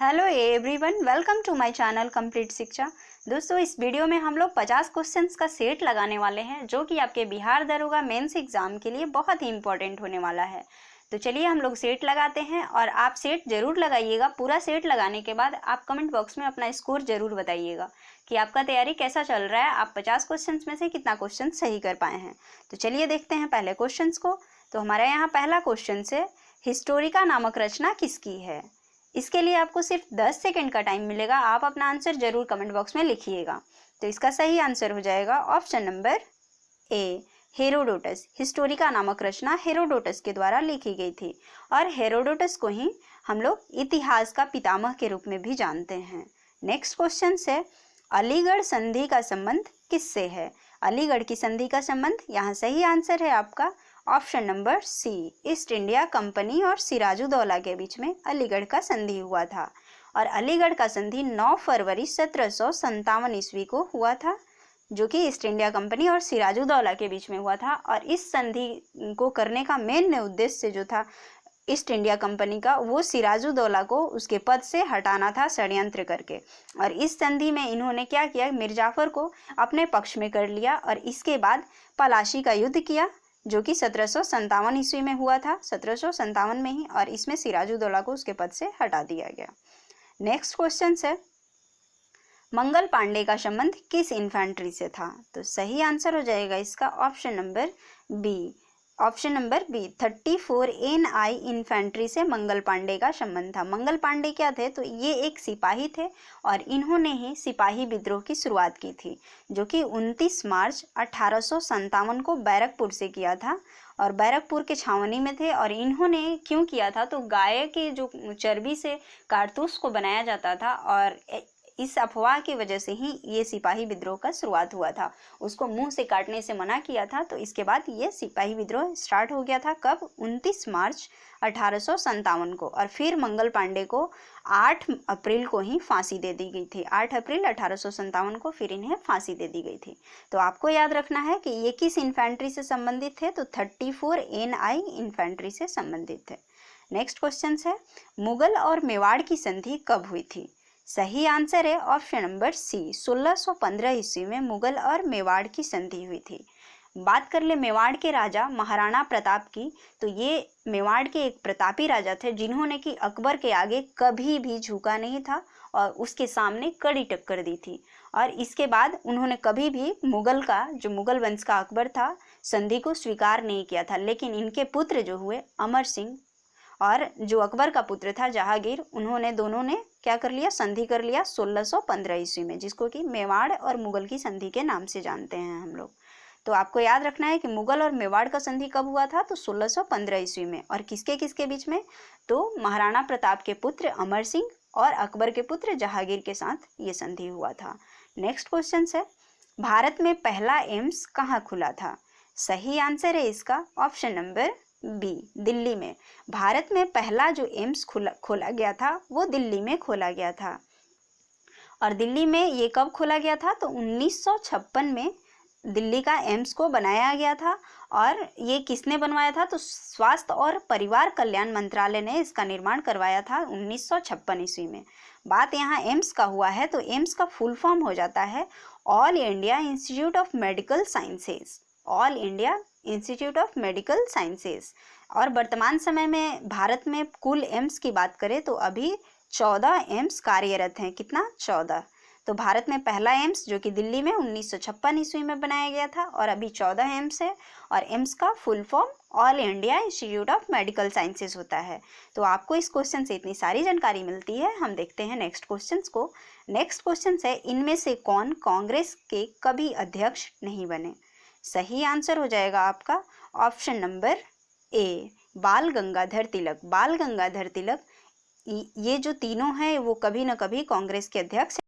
Hello everyone, welcome to my channel complete Shiksha. दोस्तों, इस video में हम लोग 50 क्वेश्चंस का सेट लगाने वाले हैं जो कि आपके बिहार दरोगा मेंस एग्जाम के लिए बहुत ही इंपॉर्टेंट होने वाला है। तो चलिए हम लोग सेट लगाते हैं और आप सेट जरूर लगाइएगा। पूरा सेट लगाने के बाद आप कमेंट बॉक्स में अपना स्कोर जरूर बताइएगा कि आपका तैयारी कैसा चल रहा है, आप 50 क्वेश्चन में से कितना क्वेश्चन सही कर पाए हैं। तो चलिए देखते हैं पहले क्वेश्चन को। तो हमारे यहाँ पहला क्वेश्चन है, हिस्टोरिका नामक रचना किसकी है। इसके लिए आपको सिर्फ 10 सेकंड का टाइम मिलेगा। आप अपना आंसर जरूर कमेंट बॉक्स में लिखिएगा। तो इसका सही आंसर हो जाएगा ऑप्शन नंबर ए, हेरोडोटस। हिस्टोरिका नामक रचना हेरोडोटस के द्वारा लिखी गई थी और हेरोडोटस को ही हम लोग इतिहास का पितामह के रूप में भी जानते हैं। नेक्स्ट क्वेश्चन है, अलीगढ़ संधि का संबंध किससे है। अलीगढ़ की संधि का संबंध, यहाँ सही आंसर है आपका option number C, East India Company और सिराजुद्दौला के बीच में अलीगढ़ का संधि हुआ था। और अलीगढ़ का संधि 9 फरवरी 1757 ईस्वी को हुआ था, जो कि ईस्ट इंडिया कंपनी और सिराजुद्दौला के बीच में हुआ था। और इस संधि को करने का मेन उद्देश्य जो था ईस्ट इंडिया कंपनी का, वो सिराजुद्दौला को उसके पद से हटाना था षड्यंत्र करके। और इस संधि में इन्होंने क्या किया, मिर्जाफर को अपने पक्ष में कर लिया और इसके बाद पलाशी का युद्ध किया, जो कि 1757 ईस्वी में हुआ था, 1757 में ही। और इसमें सिराजुद्दौला को उसके पद से हटा दिया गया। नेक्स्ट क्वेश्चन है, मंगल पांडे का संबंध किस इन्फेंट्री से था। तो सही आंसर हो जाएगा इसका option number B, option number B, 34 NI infantry से मंगल पांडे का संबंध था। मंगल पांडे क्या थे, तो ये एक सिपाही थे और इन्होंने ही सिपाही विद्रोह की शुरुआत की थी, जो कि 29 मार्च 1857 को बैरकपुर से किया था। और बैरकपुर के छावनी में थे। और इन्होंने क्यों किया था, तो गाय के जो चर्बी से कारतूस को बनाया जाता था और इस अफवाह की वजह से ही ये सिपाही विद्रोह का शुरुआत हुआ था। उसको मुंह से काटने से मना किया था, तो इसके बाद ये सिपाही विद्रोह स्टार्ट हो गया था। कब, 29 मार्च 1857 को। और फिर मंगल पांडे को 8 अप्रैल को ही फांसी दे दी गई थी। 8 अप्रैल 1857 को फिर इन्हें फांसी दे दी गई थी। तो आपको याद रखना है कि ये किस इन्फेंट्री से संबंधित थे, तो 34 NI इन्फेंट्री से संबंधित थे। नेक्स्ट क्वेश्चन है, मुगल और मेवाड़ की संधि कब हुई थी। सही आंसर है ऑप्शन नंबर सी, 1615 ईस्वी में मुगल और मेवाड़ की संधि हुई थी। बात कर ले मेवाड़ के राजा महाराणा प्रताप की, तो ये मेवाड़ के एक प्रतापी राजा थे जिन्होंने कि अकबर के आगे कभी भी झुका नहीं था और उसके सामने कड़ी टक्कर दी थी। और इसके बाद उन्होंने कभी भी मुगल का, जो मुगल वंश का अकबर था, संधि को स्वीकार नहीं किया था। लेकिन इनके पुत्र जो हुए अमर सिंह और जो अकबर का पुत्र था जहांगीर, उन्होंने दोनों ने क्या कर लिया, संधि कर लिया 1615 ईस्वी में, जिसको कि मेवाड़ और मुगल की संधि के नाम से जानते हैं हम लोग। तो आपको याद रखना है कि मुगल और मेवाड़ का संधि कब हुआ था, तो 1615 ईस्वी में। और किसके किसके बीच में, तो महाराणा प्रताप के पुत्र अमर सिंह और अकबर के पुत्र जहांगीर के साथ ये संधि हुआ था। नेक्स्ट क्वेश्चन है, भारत में पहला एम्स कहाँ खुला था। सही आंसर है इसका ऑप्शन नंबर बी, दिल्ली में। भारत में पहला जो एम्स खोला गया था वो दिल्ली में खोला गया था। और दिल्ली में ये कब खोला गया था, तो 1956 में दिल्ली का एम्स को बनाया गया था। और ये किसने बनवाया था, तो स्वास्थ्य और परिवार कल्याण मंत्रालय ने इसका निर्माण करवाया था 1956 ईस्वी में। बात यहाँ एम्स का हुआ है, तो एम्स का फुल फॉर्म हो जाता है all India institute of medical sciences, all India institute of medical sciences. और वर्तमान समय में भारत में कुल एम्स की बात करें तो अभी 14 एम्स कार्यरत हैं। कितना, 14। तो भारत में पहला एम्स जो कि दिल्ली में 1956 ईस्वी में बनाया गया था और अभी 14 एम्स है। और एम्स का full form all India institute of medical sciences होता है। तो आपको इस क्वेश्चन से इतनी सारी जानकारी मिलती है। हम देखते हैं नेक्स्ट क्वेश्चन को। नेक्स्ट क्वेश्चन है, इनमें से कौन कांग्रेस के कभी अध्यक्ष नहीं बने। सही आंसर हो जाएगा आपका ऑप्शन नंबर ए, बाल गंगाधर तिलक। बाल गंगाधर तिलक, ये जो तीनों हैं वो कभी न कभी कांग्रेस के अध्यक्ष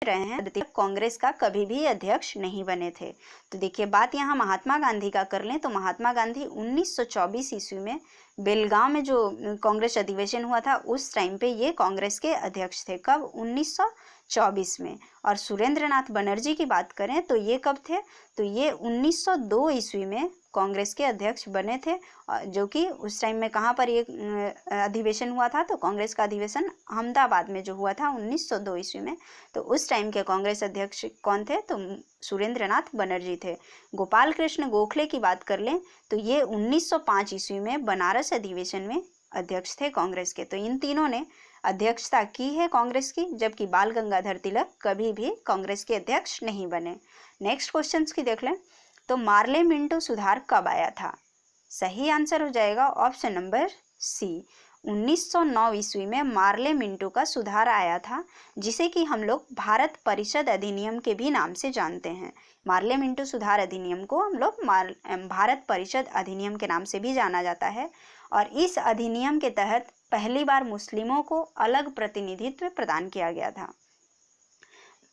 रहे हैं। कांग्रेस का कभी भी अध्यक्ष नहीं बने थे। तो देखिए, बात यहाँ महात्मा गांधी का कर लें तो महात्मा गांधी 1924 ईस्वी में बेलगांव में जो कांग्रेस अधिवेशन हुआ था उस टाइम पे ये कांग्रेस के अध्यक्ष थे। कब, 1924 में। और सुरेंद्र नाथ बनर्जी की बात करें तो ये कब थे, तो ये 1902 ईस्वी में कांग्रेस के अध्यक्ष बने थे, जो कि उस टाइम में कहाँ पर ये अधिवेशन हुआ था, तो कांग्रेस का अधिवेशन अहमदाबाद में जो हुआ था 1902 ईस्वी में। तो उस टाइम के कांग्रेस अध्यक्ष कौन थे, तो सुरेंद्रनाथ बनर्जी थे। गोपाल कृष्ण गोखले की बात कर लें तो ये 1905 ईस्वी में बनारस अधिवेशन में अध्यक्ष थे कांग्रेस के। तो इन तीनों ने अध्यक्षता की है कांग्रेस की, जबकि बाल गंगाधर तिलक कभी भी कांग्रेस के अध्यक्ष नहीं बने। नेक्स्ट क्वेश्चन की देख लें, तो मार्ले मिंटो सुधार कब आया था? सही आंसर हो जाएगा ऑप्शन नंबर सी, 1909 ईस्वी में मार्ले मिंटो का सुधार आया था, जिसे कि हम लोग भारत परिषद अधिनियम के भी नाम से जानते हैं। मार्ले मिंटो सुधार अधिनियम को हम लोग भारत परिषद अधिनियम के नाम से भी जाना जाता है। और इस अधिनियम के तहत पहली बार मुस्लिमों को अलग प्रतिनिधित्व प्रदान किया गया था।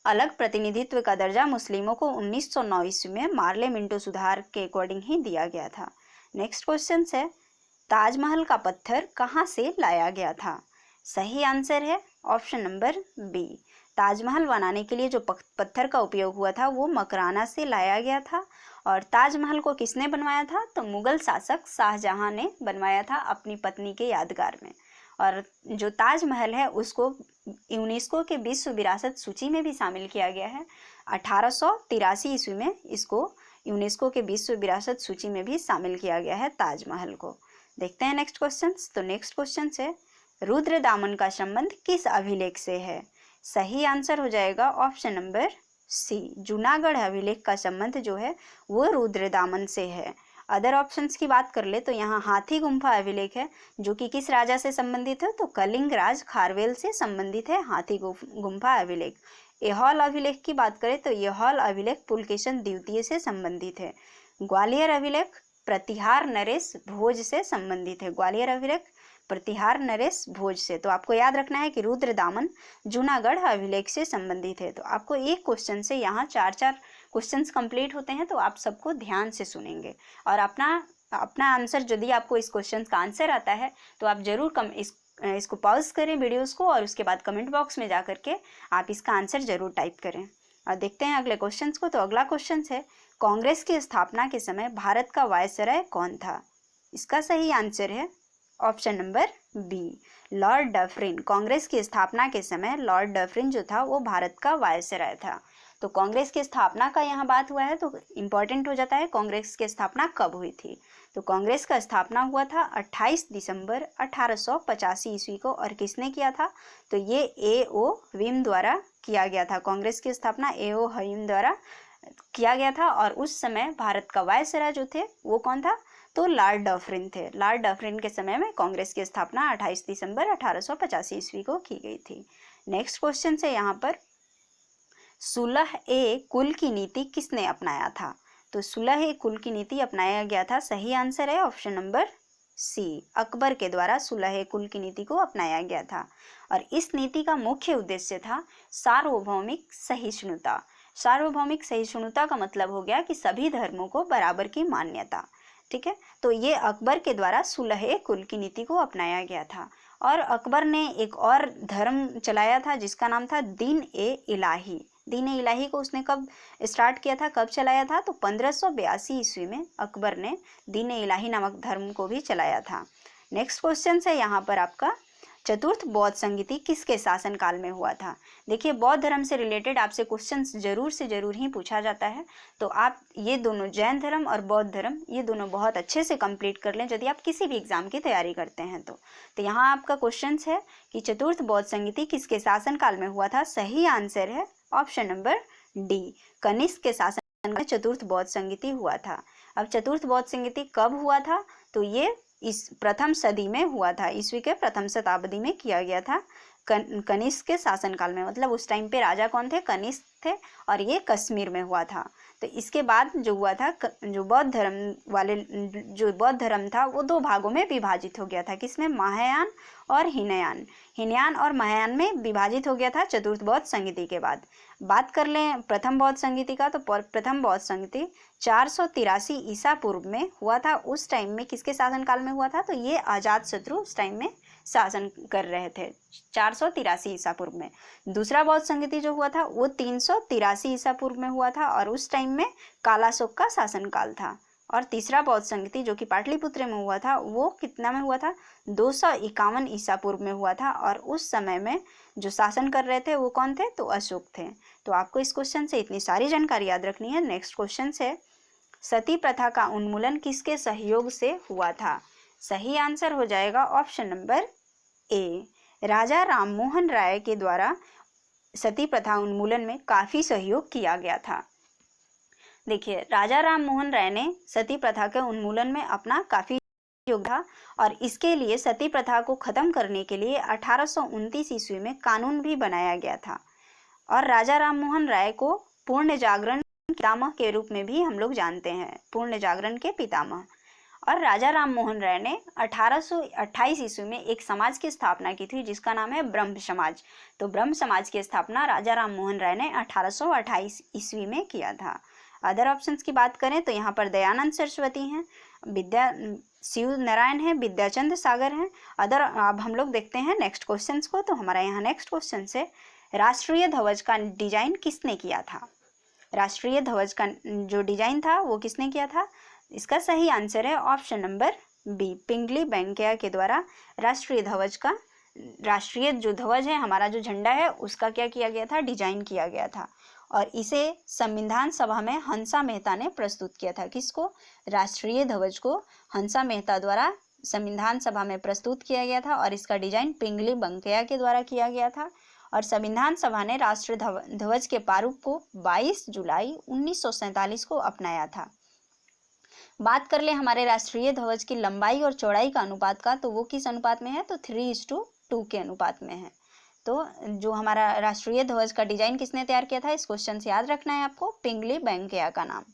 अलग प्रतिनिधित्व का दर्जा मुस्लिमों को 1909 ईस्वी में मार्ले मिंटो सुधार के अकॉर्डिंग ही दिया गया था। नेक्स्ट क्वेश्चन है, ताजमहल का पत्थर कहाँ से लाया गया था? सही आंसर है ऑप्शन नंबर बी, ताजमहल बनाने के लिए जो पत्थर का उपयोग हुआ था वो मकराना से लाया गया था। और ताजमहल को किसने बनवाया था, तो मुगल शासक शाहजहां ने बनवाया था अपनी पत्नी के यादगार में। और जो ताजमहल है उसको यूनेस्को के विश्व विरासत सूची में भी शामिल किया गया है। 1883 ईस्वी में इसको यूनेस्को के विश्व विरासत सूची में भी शामिल किया गया है ताजमहल को। देखते हैं नेक्स्ट क्वेश्चन। तो नेक्स्ट क्वेश्चन है, रुद्रदामन का संबंध किस अभिलेख से है? सही आंसर हो जाएगा ऑप्शन नंबर सी, जूनागढ़ अभिलेख का संबंध जो है वो रुद्रदामन से है। अदर ऑप्शंस की बात कर ले तो यहाँ हाथी गुम्फा अभिलेख है, जो कि किस राजा से संबंधित है, तो कलिंग राज खारवेल से संबंधित है हाथी गुम्फा अभिलेख। ऐहोल अभिलेख की बात करें तो ऐहोल अभिलेख पुलकेशन द्वितीय से संबंधित है। ग्वालियर अभिलेख प्रतिहार नरेश भोज से संबंधित है। ग्वालियर अभिलेख प्रतिहार नरेश भोज से। तो आपको याद रखना है कि रुद्रदामन जूनागढ़ अभिलेख से संबंधित है। तो आपको एक क्वेश्चन से यहाँ 4-4 क्वेश्चंस कंप्लीट होते हैं, तो आप सबको ध्यान से सुनेंगे और अपना आंसर, यदि आपको इस क्वेश्चन का आंसर आता है तो आप जरूर इसको पॉज करें वीडियोस को, और उसके बाद कमेंट बॉक्स में जा करके आप इसका आंसर जरूर टाइप करें। और देखते हैं अगले क्वेश्चन को। तो अगला क्वेश्चन है, कांग्रेस की स्थापना के समय भारत का वायसराय कौन था? इसका सही आंसर है option number B, Lord Dufferin. Congress की स्थापना के समय लॉर्ड डफरिन जो था वो भारत का वायसराय था। तो कांग्रेस की स्थापना का यहाँ बात हुआ है तो इम्पोर्टेंट हो जाता है कांग्रेस की स्थापना कब हुई थी। तो कांग्रेस का स्थापना हुआ था 28 दिसंबर 1885 ईस्वी को। और किसने किया था, तो ये A.O. ह्यूम द्वारा किया गया था। कांग्रेस की स्थापना A.O. ह्यूम द्वारा किया गया था। और उस समय भारत का वायसराय जो थे वो कौन था, तो लॉर्ड डफरिन थे। लॉर्ड डफरिन के समय में कांग्रेस की स्थापना 28 दिसंबर 1885 ईस्वी को की गई थी। नेक्स्ट क्वेश्चन से यहाँ पर, सुलह-ए कुल की नीति किसने अपनाया था? तो सुलह-ए कुल की नीति अपनाया गया था, सही आंसर है ऑप्शन नंबर सी, अकबर के द्वारा सुलह-ए कुल की नीति को अपनाया गया था। और इस नीति का मुख्य उद्देश्य था सार्वभौमिक सहिष्णुता। सार्वभौमिक सहिष्णुता का मतलब हो गया कि सभी धर्मों को बराबर की मान्यता। ठीक है, तो ये अकबर के द्वारा सुलह-ए कुल की नीति को अपनाया गया था। और अकबर ने एक और धर्म चलाया था जिसका नाम था दीन-ए-इलाही। दीन-ए-इलाही को उसने कब स्टार्ट किया था, कब चलाया था, तो 1582 ईस्वी में अकबर ने दीन-ए-इलाही नामक धर्म को भी चलाया था। नेक्स्ट क्वेश्चन है यहाँ पर आपका, चतुर्थ बौद्ध संगीति किसके शासनकाल में हुआ था? देखिए, बौद्ध धर्म से रिलेटेड आपसे क्वेश्चंस जरूर से जरूर ही पूछा जाता है, तो आप ये दोनों, जैन धर्म और बौद्ध धर्म, ये दोनों बहुत अच्छे से कंप्लीट कर लें यदि आप किसी भी एग्जाम की तैयारी करते हैं। तो यहाँ आपका क्वेश्चन है कि चतुर्थ बौद्ध संगीति किसके शासनकाल में हुआ था? सही आंसर है ऑप्शन नंबर डी, कनिष्क के शासन में चतुर्थ बौद्ध संगीति हुआ था। अब चतुर्थ बौद्ध संगीति कब हुआ था, तो ये इस प्रथम सदी में हुआ था, ईस्वी के प्रथम शताब्दी में किया गया था कनिष्क के शासनकाल में। मतलब उस टाइम पे राजा कौन थे? कनिष्क थे, और ये कश्मीर में हुआ था। तो इसके बाद जो हुआ था, जो बौद्ध धर्म था वो 2 भागों में विभाजित हो गया था। किसमें? महायान और हीनयान। हीनयान और महायान में विभाजित हो गया था चतुर्थ बौद्ध संगीति के बाद। बात कर लें प्रथम बौद्ध संगीति का, तो प्रथम बौद्ध संगीति 483 ईसा पूर्व में हुआ था। उस टाइम में किसके शासनकाल में हुआ था, तो ये अजातशत्रु उस टाइम में शासन कर रहे थे 483 ईसा पूर्व में। दूसरा बौद्ध संगीति जो हुआ था वो 383 ईसा पूर्व में हुआ था, और उस टाइम में कालाशोक का शासनकाल था। और तीसरा बौद्ध संगति जो कि पाटलिपुत्र में हुआ था वो कितना में हुआ था, 251 ईसा पूर्व में हुआ था। और उस समय में जो शासन कर रहे थे वो कौन थे, तो अशोक थे। तो आपको इस क्वेश्चन से इतनी सारी जानकारी याद रखनी है। नेक्स्ट क्वेश्चन है, सती प्रथा का उन्मूलन किसके सहयोग से हुआ था? सही आंसर हो जाएगा ऑप्शन नंबर ए, राजा राममोहन राय के द्वारा सती प्रथा उन्मूलन में काफी सहयोग किया गया था। देखिए, राजा राममोहन राय ने सती प्रथा के उन्मूलन में अपना काफी सहयोग था और इसके लिए सती प्रथा को खत्म करने के लिए 1829 ईस्वी में कानून भी बनाया गया था। और राजा राममोहन राय को पूर्ण जागरण पितामह के रूप में भी हम लोग जानते हैं, पूर्ण जागरण के पितामह। और राजा राममोहन राय ने 1828 ईस्वी में एक समाज की स्थापना की थी जिसका नाम है ब्रह्म समाज। तो ब्रह्म समाज की स्थापना राजा राममोहन राय ने 1828 ईस्वी में किया था। अदर ऑप्शंस की बात करें तो यहाँ पर दयानंद सरस्वती हैं, शिव नारायण है, विद्याचंद्र सागर हैं। अब हम लोग देखते हैं नेक्स्ट क्वेश्चंस को। तो हमारा यहाँ नेक्स्ट क्वेश्चन है, राष्ट्रीय ध्वज का डिजाइन किसने किया था? राष्ट्रीय ध्वज का जो डिजाइन था वो किसने किया था? इसका सही आंसर है ऑप्शन नंबर बी, पिंगली वेंकैया के द्वारा राष्ट्रीय जो ध्वज है, हमारा जो झंडा है, उसका क्या किया गया था, डिजाइन किया गया था। और इसे संविधान सभा में हंसा मेहता ने प्रस्तुत किया था। किसको? राष्ट्रीय ध्वज को हंसा मेहता द्वारा संविधान सभा में प्रस्तुत किया गया था और इसका डिजाइन पिंगली वेंकैया के द्वारा किया गया था। और संविधान सभा ने राष्ट्रीय ध्वज के प्रारूप को 22 जुलाई 1947 को अपनाया था। बात कर ले हमारे राष्ट्रीय ध्वज की लंबाई और चौड़ाई का अनुपात का, तो वो किस अनुपात में है, तो 3:2 के अनुपात में है। तो जो हमारा राष्ट्रीय ध्वज का डिजाइन किसने तैयार किया था, इस क्वेश्चन से याद रखना है आपको, पिंगली वेंकैया का नाम।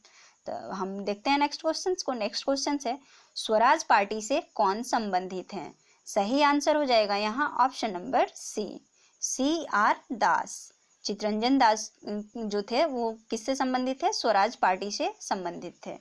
तो हम देखते हैं नेक्स्ट क्वेश्चन को। नेक्स्ट क्वेश्चन है, स्वराज पार्टी से कौन संबंधित है? सही आंसर हो जाएगा यहाँ ऑप्शन नंबर सी, CR दास। चितरंजन दास जो थे वो किससे संबंधित थे? स्वराज पार्टी से संबंधित थे।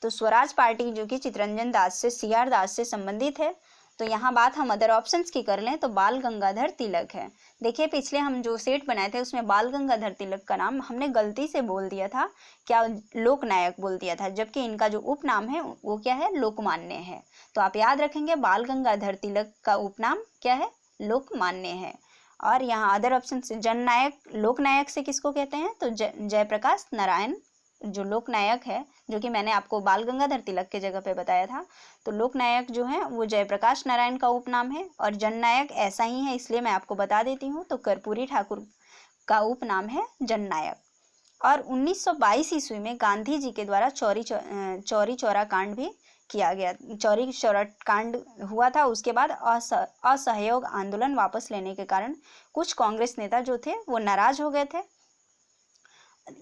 तो स्वराज पार्टी जो कि चितरंजन दास से, CR दास से संबंधित है। तो यहाँ बात हम अदर ऑप्शंस की कर लें तो बाल गंगाधर तिलक है। देखिए, पिछले हम जो सेट बनाए थे उसमें बाल गंगाधर तिलक का नाम हमने गलती से बोल दिया था, क्या, लोकनायक बोल दिया था, जबकि इनका जो उपनाम है वो क्या है, लोकमान्य है। तो आप याद रखेंगे बाल गंगाधर तिलक का उपनाम क्या है, लोकमान्य है। और यहाँ अदर ऑप्शन से जननायक, लोकनायक से किसको कहते हैं, तो जयप्रकाश नारायण जो लोकनायक है, जो कि मैंने आपको बाल गंगाधर तिलक के जगह पे बताया था। तो लोकनायक जो है वो जयप्रकाश नारायण का उपनाम है और जननायक ऐसा ही है, इसलिए मैं आपको बता देती हूँ। तो कर्पूरी ठाकुर का उपनाम है जननायक। और 1922 ईस्वी में गांधी जी के द्वारा चौरी चौरा कांड भी किया गया, चौरी चौरा कांड हुआ था। उसके बाद असहयोग आंदोलन वापस लेने के कारण कुछ कांग्रेस नेता जो थे वो नाराज हो गए थे।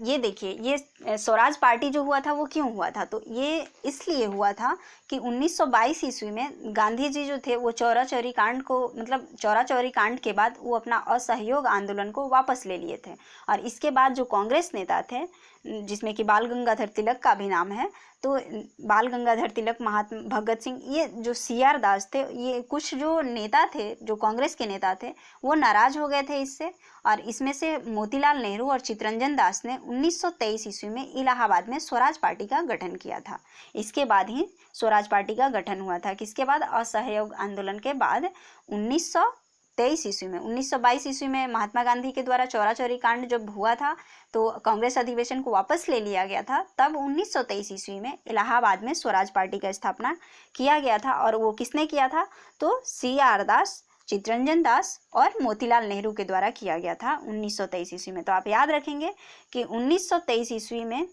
ये देखिए, ये स्वराज पार्टी जो हुआ था वो क्यों हुआ था, तो ये इसलिए हुआ था कि 1922 ईस्वी में गांधी जी जो थे वो चौरा चौरी कांड को, मतलब चौरा चौरी कांड के बाद वो अपना असहयोग आंदोलन को वापस ले लिए थे। और इसके बाद जो कांग्रेस नेता थे, जिसमें कि बाल गंगाधर तिलक का भी नाम है, तो बाल गंगाधर तिलक, महात्मा भगत सिंह, ये जो CR दास थे, ये कुछ जो नेता थे, जो कांग्रेस के नेता थे, वो नाराज हो गए थे इससे। और इसमें से मोतीलाल नेहरू और चितरंजन दास ने 1923 ईस्वी में इलाहाबाद में स्वराज पार्टी का गठन किया था। इसके बाद ही स्वराज पार्टी का गठन हुआ था। किसके बाद? असहयोग आंदोलन के बाद 1923 ईस्वी में। 1922 ईस्वी में महात्मा गांधी के द्वारा चौरा चौरी कांड जब हुआ था तो कांग्रेस अधिवेशन को वापस ले लिया गया था। तब 1923 ईस्वी में इलाहाबाद में स्वराज पार्टी का स्थापना किया गया था। और वो किसने किया था? तो CR दास, चितरंजन दास और मोतीलाल नेहरू के द्वारा किया गया था 1923 ईस्वी में। तो आप याद रखेंगे कि 1923 ईस्वी में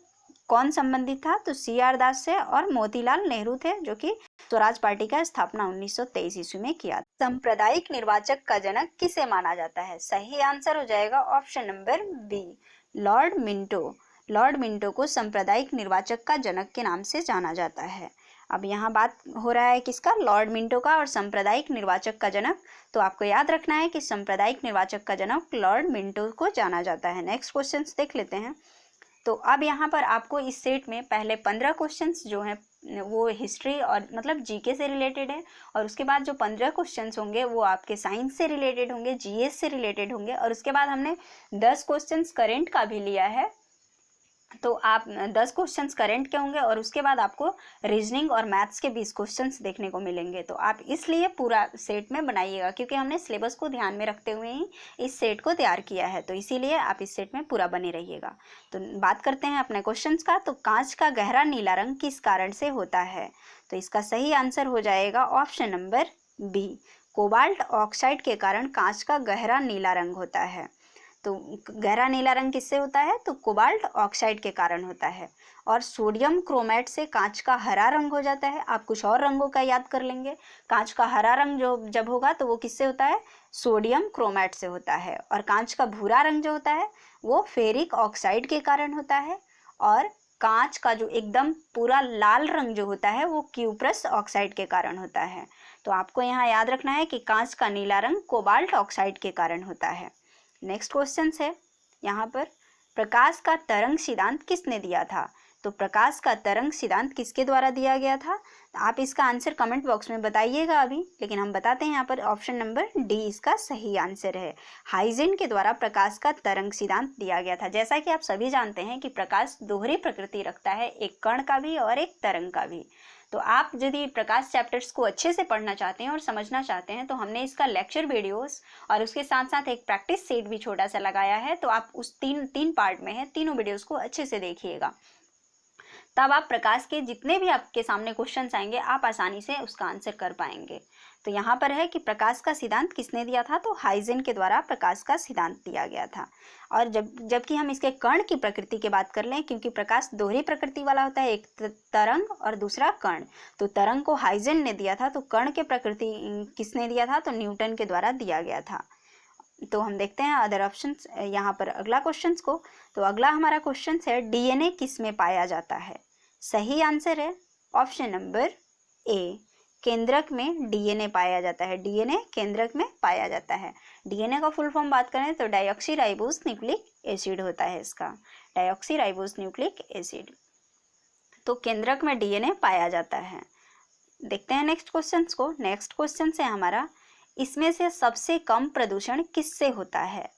कौन संबंधित था? तो CR दास से और मोतीलाल नेहरू थे, जो कि स्वराज पार्टी का स्थापना 1923 ईस्वी में किया। सांप्रदायिक निर्वाचक का जनक किसे माना जाता है? सही आंसर हो जाएगा option number B, Lord Minto. Lord Minto को सांप्रदायिक निर्वाचक का जनक के नाम से जाना जाता है। अब यहाँ बात हो रहा है किसका? लॉर्ड मिंटो का और सांप्रदायिक निर्वाचक का जनक। तो आपको याद रखना है कि सांप्रदायिक निर्वाचक का जनक लॉर्ड मिंटो को जाना जाता है। नेक्स्ट क्वेश्चंस देख लेते हैं। तो अब यहाँ पर आपको इस सेट में पहले 15 क्वेश्चंस जो हैं वो हिस्ट्री और मतलब जीके से रिलेटेड है, और उसके बाद जो 15 क्वेश्चंस होंगे वो आपके साइंस से रिलेटेड होंगे, GS से रिलेटेड होंगे, और उसके बाद हमने 10 क्वेश्चंस करेंट का भी लिया है। तो आप 10 क्वेश्चंस करंट के होंगे और उसके बाद आपको रीजनिंग और मैथ्स के 20 क्वेश्चंस देखने को मिलेंगे। तो आप इसलिए पूरा सेट में बनाइएगा, क्योंकि हमने सिलेबस को ध्यान में रखते हुए ही इस सेट को तैयार किया है, तो इसीलिए आप इस सेट में पूरा बने रहिएगा। तो बात करते हैं अपने क्वेश्चंस का। तो कांच का गहरा नीला रंग किस कारण से होता है? तो इसका सही आंसर हो जाएगा option number B, cobalt oxide के कारण कांच का गहरा नीला रंग होता है। तो गहरा नीला रंग किससे होता है? तो कोबाल्ट ऑक्साइड के कारण होता है। और सोडियम क्रोमेट से कांच का हरा रंग हो जाता है। आप कुछ और रंगों का याद कर लेंगे। कांच का हरा रंग जो जब होगा तो वो किससे होता है? सोडियम क्रोमेट से होता है। और कांच का भूरा रंग जो होता है वो फेरिक ऑक्साइड के कारण होता है। और कांच का जो एकदम पूरा लाल रंग जो होता है वो क्यूप्रस ऑक्साइड के कारण होता है। तो आपको यहाँ याद रखना है कि कांच का नीला रंग कोबाल्ट ऑक्साइड के कारण होता है। नेक्स्ट क्वेश्चन है यहाँ पर, प्रकाश का तरंग सिद्धांत किसने दिया था? तो प्रकाश का तरंग सिद्धांत किसके द्वारा दिया गया था? आप इसका आंसर कमेंट बॉक्स में बताइएगा अभी, लेकिन हम बताते हैं यहाँ पर ऑप्शन नंबर डी इसका सही आंसर है। हाइजेन के द्वारा प्रकाश का तरंग सिद्धांत दिया गया था। जैसा कि आप सभी जानते हैं कि प्रकाश दोहरी प्रकृति रखता है, एक कण का भी और एक तरंग का भी। तो आप यदि प्रकाश चैप्टर्स को अच्छे से पढ़ना चाहते हैं और समझना चाहते हैं तो हमने इसका लेक्चर वीडियोस और उसके साथ साथ एक प्रैक्टिस सेट भी छोटा सा लगाया है। तो आप उस तीन पार्ट में है, तीनों वीडियोस को अच्छे से देखिएगा, तब आप प्रकाश के जितने भी आपके सामने क्वेश्चंस आएंगे आप आसानी से उसका आंसर कर पाएंगे। तो यहाँ पर है कि प्रकाश का सिद्धांत किसने दिया था? तो हाइजेन के द्वारा प्रकाश का सिद्धांत दिया गया था। और जबकि हम इसके कण की प्रकृति की बात कर लें, क्योंकि प्रकाश दोहरी प्रकृति वाला होता है, एक तरंग और दूसरा कण। तो तरंग को हाइजेन ने दिया था, तो कण के प्रकृति किसने दिया था? तो न्यूटन के द्वारा दिया गया था। तो हम देखते हैं अदर ऑप्शंस यहाँ पर अगला क्वेश्चन को। तो अगला हमारा क्वेश्चन है, डीएनए किस में पाया जाता है? सही आंसर है ऑप्शन नंबर ए, केंद्रक में डीएनए पाया जाता है। डीएनए केंद्रक में पाया जाता है। डीएनए का फुल फॉर्म बात करें तो डायऑक्सीराइबोस न्यूक्लिक एसिड होता है इसका, डायऑक्सीराइबोस न्यूक्लिक एसिड। तो केंद्रक में डीएनए पाया जाता है। देखते हैं नेक्स्ट क्वेश्चन को। नेक्स्ट क्वेश्चन है हमारा, इसमें से सबसे कम प्रदूषण किससे होता है?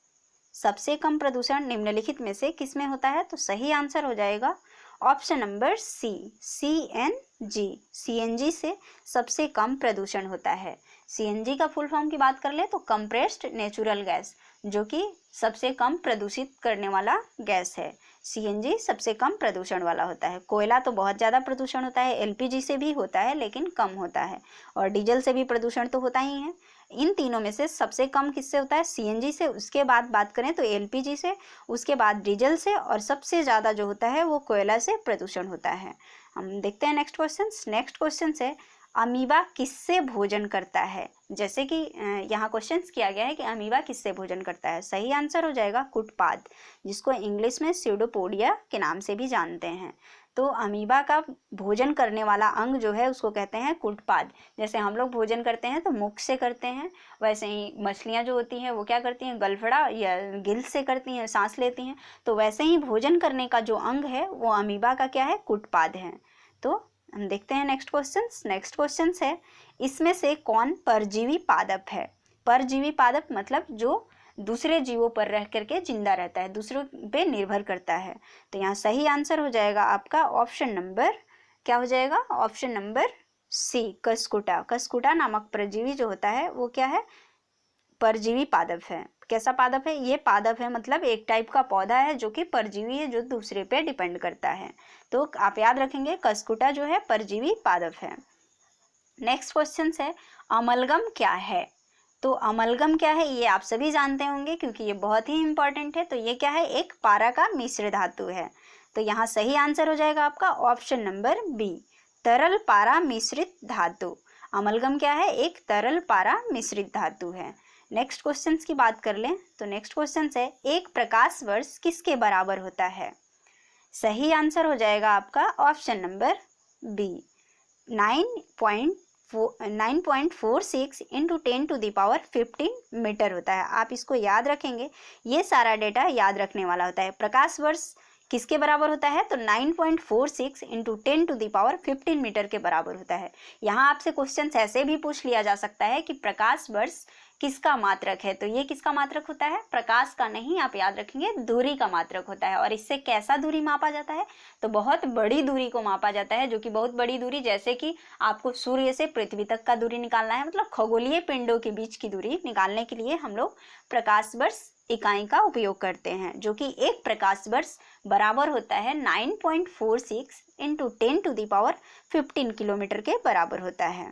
सबसे कम प्रदूषण निम्नलिखित में से किस में होता है? तो सही आंसर हो जाएगा option number C, CNG. CNG से सबसे कम प्रदूषण होता है। सीएनजी का फुल फॉर्म की बात कर ले तो कंप्रेस्ड नेचुरल गैस, जो कि सबसे कम प्रदूषित करने वाला गैस है। सीएनजी सबसे कम प्रदूषण वाला होता है। कोयला तो बहुत ज़्यादा प्रदूषण होता है, एलपीजी से भी होता है लेकिन कम होता है, और डीजल से भी प्रदूषण तो होता ही है। इन तीनों में से सबसे कम किससे होता है? सीएनजी से। उसके बाद बात करें तो एलपीजी से, उसके बाद डीजल से, और सबसे ज़्यादा जो होता है वो कोयला से प्रदूषण होता है। हम देखते हैं नेक्स्ट क्वेश्चन। नेक्स्ट क्वेश्चन है, अमीबा किससे भोजन करता है? जैसे कि यहाँ क्वेश्चन किया गया है कि अमीबा किससे भोजन करता है। सही आंसर हो जाएगा कुटपाद, जिसको इंग्लिश में स्यूडोपोडिया के नाम से भी जानते हैं। तो अमीबा का भोजन करने वाला अंग जो है उसको कहते हैं कुटपाद। जैसे हम लोग भोजन करते हैं तो मुख से करते हैं, वैसे ही मछलियाँ जो होती हैं वो क्या करती हैं? गलफड़ा या गिल से करती हैं, सांस लेती हैं। तो वैसे ही भोजन करने का जो अंग है वो अमीबा का क्या है? कुटपाद है। तो हम देखते हैं नेक्स्ट क्वेश्चन। नेक्स्ट क्वेश्चन है, इसमें से कौन परजीवी पादप है? परजीवी पादप मतलब जो दूसरे जीवों पर रह करके जिंदा रहता है, दूसरों पे निर्भर करता है। तो यहाँ सही आंसर हो जाएगा आपका ऑप्शन नंबर, क्या हो जाएगा? ऑप्शन नंबर सी, कसकुटा। कसकुटा नामक परजीवी जो होता है वो क्या है? परजीवी पादप है। कैसा पादप है? ये पादप है मतलब एक टाइप का पौधा है जो कि परजीवी है, जो दूसरे पे डिपेंड करता है। तो आप याद रखेंगे कसकुटा जो है परजीवी पादप है। नेक्स्ट क्वेश्चन है, अमलगम क्या है? तो अमलगम क्या है ये आप सभी जानते होंगे क्योंकि ये बहुत ही इंपॉर्टेंट है। तो ये क्या है? एक पारा का मिश्र धातु है। तो यहाँ सही आंसर हो जाएगा आपका ऑप्शन नंबर बी, तरल पारा मिश्रित धातु। अमलगम क्या है? एक तरल पारा मिश्रित धातु है। नेक्स्ट क्वेश्चन की बात कर लें तो नेक्स्ट क्वेश्चन है, एक प्रकाश वर्ष किसके बराबर होता है? सही आंसर हो जाएगा आपका option number B, 9.46 into 10⁻15 metre होता है। आप इसको याद रखेंगे, ये सारा डेटा याद रखने वाला होता है। प्रकाश वर्ष किसके बराबर होता है? तो 9.46 इंटू 10⁻15 मीटर के बराबर होता है। यहाँ आपसे क्वेश्चन ऐसे भी पूछ लिया जा सकता है कि प्रकाश वर्ष किसका मात्रक है? तो ये किसका मात्रक होता है? प्रकाश का नहीं, आप याद रखेंगे दूरी का मात्रक होता है। और इससे कैसा दूरी मापा जाता है? तो बहुत बड़ी दूरी को मापा जाता है, जो कि बहुत बड़ी दूरी, जैसे कि आपको सूर्य से पृथ्वी तक का दूरी निकालना है, मतलब खगोलीय पिंडों के बीच की दूरी निकालने के लिए हम लोग प्रकाश वर्ष इकाई का उपयोग करते हैं, जो कि एक प्रकाश वर्ष बराबर होता है 9.46 इंटू 10⁻15 किलोमीटर के बराबर होता है,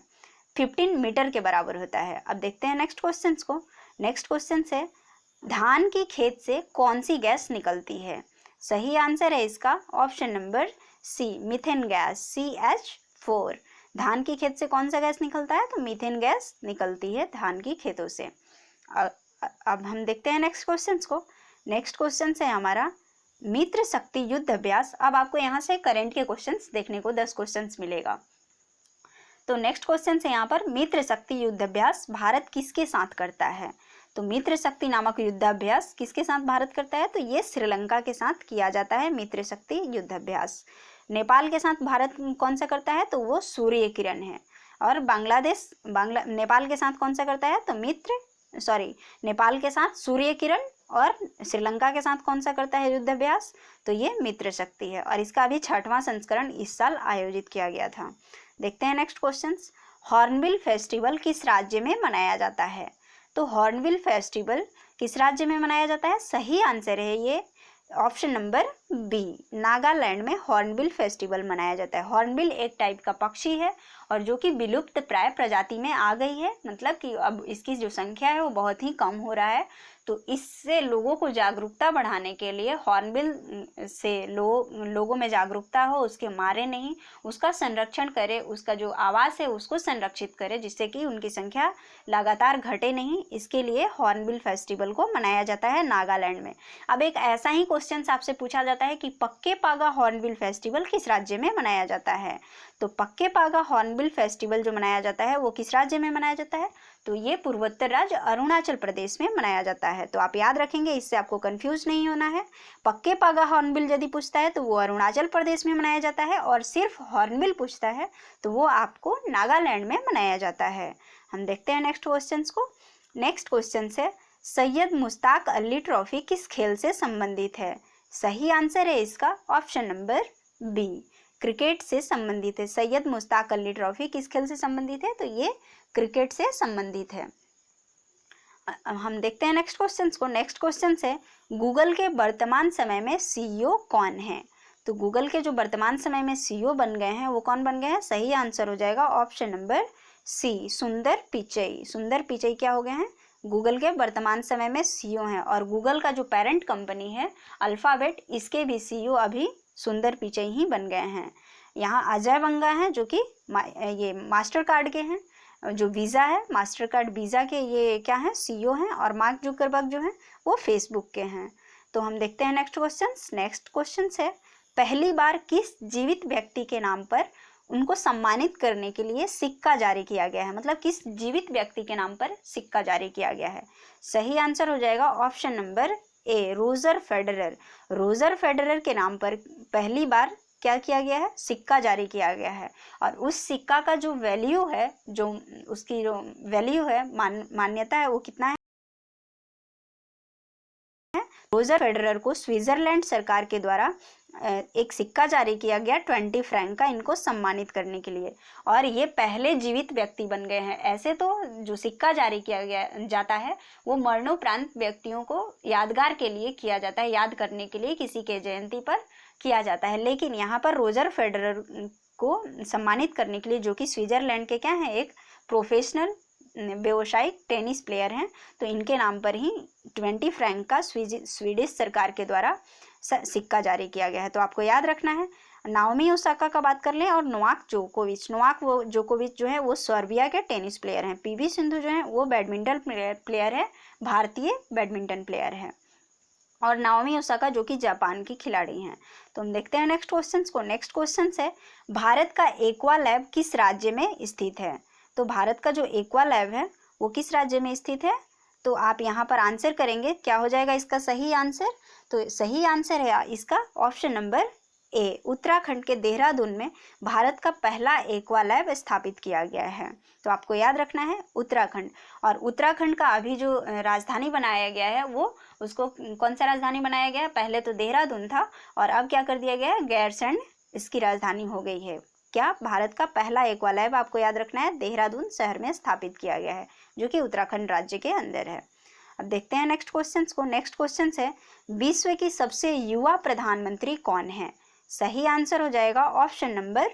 15 मीटर के बराबर होता है। अब देखते हैं नेक्स्ट क्वेश्चन को। नेक्स्ट क्वेश्चन है, धान की खेत से कौन सी गैस निकलती है? सही आंसर है इसका option number C, methane gas, CH4। धान की खेत से कौन सा गैस निकलता है? तो मीथेन गैस निकलती है धान की खेतों से। अब हम देखते हैं नेक्स्ट क्वेश्चन को। नेक्स्ट क्वेश्चन है हमारा मित्र शक्ति युद्ध अभ्यास। अब आपको यहाँ से करंट के क्वेश्चंस देखने को 10 क्वेश्चंस मिलेगा। तो नेक्स्ट क्वेश्चन है यहाँ पर मित्र शक्ति युद्ध अभ्यास भारत किसके साथ करता है? तो मित्र शक्ति नामक युद्धाभ्यास किसके साथ भारत करता है? तो ये श्रीलंका के साथ किया जाता है मित्र शक्ति युद्धाभ्यास। नेपाल के साथ भारत कौन सा करता है? तो वो सूर्य किरण है। और नेपाल के साथ कौन सा करता है? तो नेपाल के साथ सूर्य किरण, और श्रीलंका के साथ कौन सा करता है युद्धाभ्यास? तो ये मित्र शक्ति है। और इसका अभी 6वां संस्करण इस साल आयोजित किया गया था। देखते हैं नेक्स्ट क्वेश्चन, हॉर्नबिल फेस्टिवल किस राज्य में मनाया जाता है? तो हॉर्नबिल फेस्टिवल किस राज्य में मनाया जाता है? सही आंसर है ये ऑप्शन नंबर बी, नागालैंड में हॉर्नबिल फेस्टिवल मनाया जाता है। हॉर्नबिल एक टाइप का पक्षी है और जो कि विलुप्त प्राय प्रजाति में आ गई है, मतलब कि अब इसकी जो संख्या है वो बहुत ही कम हो रहा है। तो इससे लोगों को जागरूकता बढ़ाने के लिए हॉर्नबिल से लोगों में जागरूकता हो, उसके मारे नहीं, उसका संरक्षण करे, उसका जो आवास है उसको संरक्षित करे, जिससे कि उनकी संख्या लगातार घटे नहीं। इसके लिए हॉर्नबिल फेस्टिवल को मनाया जाता है नागालैंड में। अब एक ऐसा ही क्वेश्चन आपसे पूछा जाता है कि पक्के पागा हॉर्नबिल फेस्टिवल किस राज्य में मनाया जाता है? तो पक्के पागा हॉर्नबिल फेस्टिवल जो मनाया जाता है वो किस राज्य में मनाया जाता है? तो ये पूर्वोत्तर राज्य अरुणाचल प्रदेश में मनाया जाता है। तो आप याद रखेंगे, इससे आपको कंफ्यूज नहीं होना है। पक्के पागा हॉर्नबिल यदि पूछता है तो वो अरुणाचल प्रदेश में मनाया जाता है, और सिर्फ हॉर्नबिल पूछता है तो वो आपको नागालैंड में मनाया जाता है। हम देखते हैं नेक्स्ट क्वेश्चन को। नेक्स्ट क्वेश्चन है सैयद मुश्ताक अली ट्रॉफी किस खेल से संबंधित है? सही आंसर है इसका ऑप्शन नंबर बी, क्रिकेट से संबंधित है। सैयद मुश्ताक अली ट्रॉफी किस खेल से संबंधित है? तो ये क्रिकेट से संबंधित है। हम देखते हैं नेक्स्ट क्वेश्चन को। नेक्स्ट क्वेश्चन है गूगल के वर्तमान समय में CEO कौन है? तो गूगल के जो वर्तमान समय में CEO बन गए हैं वो कौन बन गए हैं? सही आंसर हो जाएगा ऑप्शन नंबर सी, सुंदर पिचई। सुंदर पिचई क्या हो गए हैं? गूगल के वर्तमान समय में CEO हैं। और गूगल का जो पेरेंट कंपनी है अल्फाबेट, इसके भी CEO अभी सुंदर पिचई ही बन गए हैं। यहाँ अजय बंगा हैं जो कि ये मास्टर कार्ड के हैं, जो वीज़ा है मास्टर कार्ड वीज़ा के ये क्या हैं? CEO हैं। और मार्क जुकरबर्ग जो हैं वो फेसबुक के हैं। तो हम देखते हैं नेक्स्ट क्वेश्चन। नेक्स्ट क्वेश्चन है पहली बार किस जीवित व्यक्ति के नाम पर उनको सम्मानित करने के लिए सिक्का जारी किया गया है? मतलब किस जीवित व्यक्ति के नाम पर सिक्का जारी किया गया है? सही आंसर हो जाएगा ऑप्शन नंबर ए, रोजर फेडरर। रोजर फेडरर के नाम पर पहली बार क्या किया गया है? सिक्का जारी किया गया है। और उस सिक्का का जो वैल्यू है, जो उसकी जो वैल्यू है, मान्यता है, वो कितना है? रोजर फेडरर को स्विट्जरलैंड सरकार के द्वारा एक सिक्का जारी किया गया 20 फ्रैंक का, इनको सम्मानित करने के लिए। और ये पहले जीवित व्यक्ति बन गए हैं। ऐसे तो जो सिक्का जारी किया जाता है वो मरणोपरांत व्यक्तियों को यादगार के लिए किया जाता है, याद करने के लिए किसी के जयंती पर किया जाता है। लेकिन यहाँ पर रोजर फेडरर को सम्मानित करने के लिए, जो कि स्विट्जरलैंड के क्या हैं, एक प्रोफेशनल व्यावसायिक टेनिस प्लेयर हैं, तो इनके नाम पर ही 20 फ्रैंक का स्वीडिश सरकार के द्वारा सिक्का जारी किया गया है। तो आपको याद रखना है। नाओमी ओसाका का बात कर लें और नोवाक जोकोविच जो है वो सर्बिया के टेनिस प्लेयर हैं। PV सिंधु जो है वो बैडमिंटन प्लेयर है, भारतीय बैडमिंटन प्लेयर है। और नाओमी ओसाका जो कि जापान की खिलाड़ी हैं। तो हम देखते हैं नेक्स्ट क्वेश्चन को। नेक्स्ट क्वेश्चन है भारत का एक्वा लैब किस राज्य में स्थित है? तो भारत का जो एक्वा लैब है वो किस राज्य में स्थित है? तो आप यहाँ पर आंसर करेंगे, क्या हो जाएगा इसका सही आंसर? तो सही आंसर है इसका ऑप्शन नंबर ए, उत्तराखंड के देहरादून में भारत का पहला एक्वा लैब स्थापित किया गया है। तो आपको याद रखना है उत्तराखंड। और उत्तराखंड का अभी जो राजधानी बनाया गया है वो उसको कौन सा राजधानी बनाया गया है? पहले तो देहरादून था और अब क्या कर दिया गया है? गैरसैंण इसकी राजधानी हो गई है। क्या? भारत का पहला एक्वा लैब आपको याद रखना है देहरादून शहर में स्थापित किया गया है, जो कि उत्तराखंड राज्य के अंदर है। अब देखते हैं नेक्स्ट क्वेश्चन को। नेक्स्ट क्वेश्चन है, विश्व की सबसे युवा प्रधानमंत्री कौन है? सही आंसर हो जाएगा ऑप्शन नंबर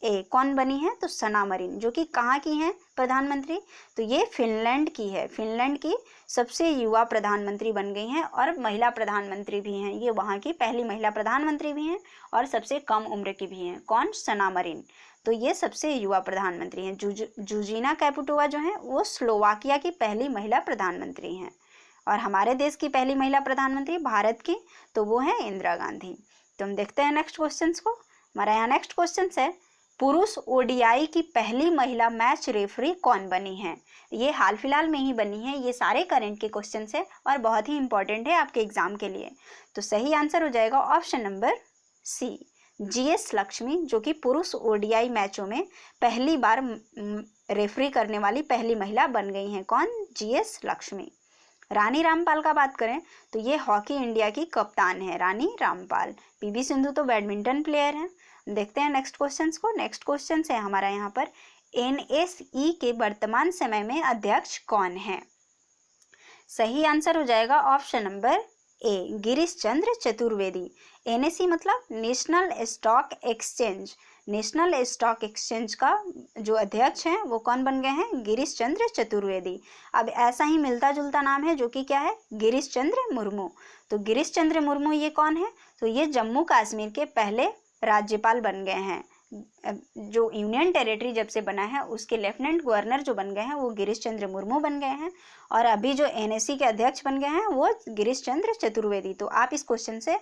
ए। कौन बनी है? तो सना मरीन, जो कि कहाँ की हैं प्रधानमंत्री? तो ये फिनलैंड की है। फिनलैंड की सबसे युवा प्रधानमंत्री बन गई हैं और महिला प्रधानमंत्री भी हैं। ये वहाँ की पहली महिला प्रधानमंत्री भी हैं और सबसे कम उम्र की भी हैं। कौन? सना मरीन। तो ये सबसे युवा प्रधानमंत्री हैं। जूजीना कैपुटोवा जो हैं वो स्लोवाकिया की पहली महिला प्रधानमंत्री हैं। और हमारे देश की पहली महिला प्रधानमंत्री भारत की, तो वो है इंदिरा गांधी। तो हम देखते हैं नेक्स्ट क्वेश्चन को। हमारा यहाँ नेक्स्ट क्वेश्चन है, पुरुष ओडीआई की पहली महिला मैच रेफरी कौन बनी है? ये हाल फिलहाल में ही बनी है। ये सारे करंट के क्वेश्चन है और बहुत ही इंपॉर्टेंट है आपके एग्जाम के लिए। तो सही आंसर हो जाएगा option number C, GS Lakshmi, जो कि पुरुष ओडीआई मैचों में पहली बार रेफरी करने वाली पहली महिला बन गई हैं। कौन? जीएस लक्ष्मी। रानी रामपाल का बात करें तो ये हॉकी इंडिया की कप्तान है, रानी रामपाल। पीवी सिंधु तो बैडमिंटन प्लेयर हैं। देखते हैं नेक्स्ट क्वेश्चन को। नेक्स्ट क्वेश्चन है हमारा यहाँ पर, एनएसई के वर्तमान समय में अध्यक्ष कौन है? सही आंसर हो जाएगा option number A, Girish Chandra Chaturvedi. NSE मतलब national stock exchange. National stock exchange का जो अध्यक्ष हैं वो कौन बन गए हैं? गिरीश चंद्र चतुर्वेदी। अब ऐसा ही मिलता जुलता नाम है जो कि क्या है? गिरीश चंद्र मुर्मू। तो गिरीश चंद्र मुर्मू ये कौन है? तो ये जम्मू कश्मीर के पहले राज्यपाल बन गए हैं। जो यूनियन टेरिटरी जब से बना है उसके लेफ्टिनेंट गवर्नर जो बन गए हैं वो गिरीश चंद्र मुर्मू बन गए हैं। और अभी जो एनएसई के अध्यक्ष बन गए हैं वो गिरीश चंद्र चतुर्वेदी। तो आप इस क्वेश्चन से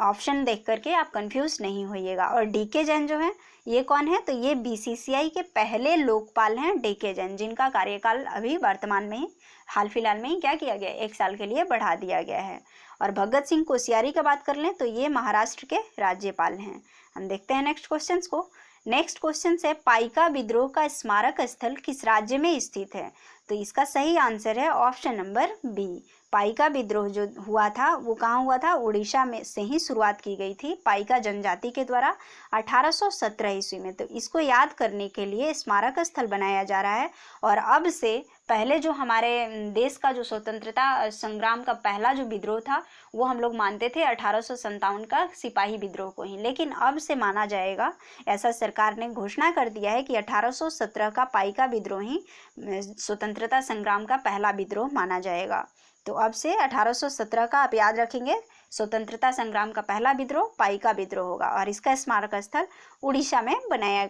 ऑप्शन देख करके आप कंफ्यूज नहीं होइएगा। और डीके जैन जो है ये कौन है? तो ये बीसीसीआई के पहले लोकपाल हैं डीके जैन, जिनका कार्यकाल अभी वर्तमान में ही हाल फिलहाल में ही क्या किया गया? 1 साल के लिए बढ़ा दिया गया है। और भगत सिंह कोश्यारी की बात कर लें तो ये महाराष्ट्र के राज्यपाल हैं। हम देखते हैं नेक्स्ट क्वेश्चन को। नेक्स्ट क्वेश्चन है, पाइका विद्रोह का स्मारक स्थल किस राज्य में स्थित है? तो इसका सही आंसर है ऑप्शन नंबर बी। पाइका विद्रोह जो हुआ था वो कहाँ हुआ था? उड़ीसा में से ही शुरुआत की गई थी पाइका जनजाति के द्वारा 1817 ईस्वी में। तो इसको याद करने के लिए स्मारक स्थल बनाया जा रहा है। और अब से पहले जो हमारे देश का जो स्वतंत्रता संग्राम का पहला जो विद्रोह था वो हम लोग मानते थे 1857 का सिपाही विद्रोह को ही, लेकिन अब से माना जाएगा, ऐसा सरकार ने घोषणा कर दिया है कि 1817 का पाइका विद्रोह ही स्वतंत्रता संग्राम का पहला विद्रोह माना जाएगा। तो अब से 1817 का आप याद रखेंगे, स्वतंत्रता संग्राम का पहला विद्रोह पाइका विद्रोह होगा। और इसका स्मारक स्थल उड़ीसा में बनाया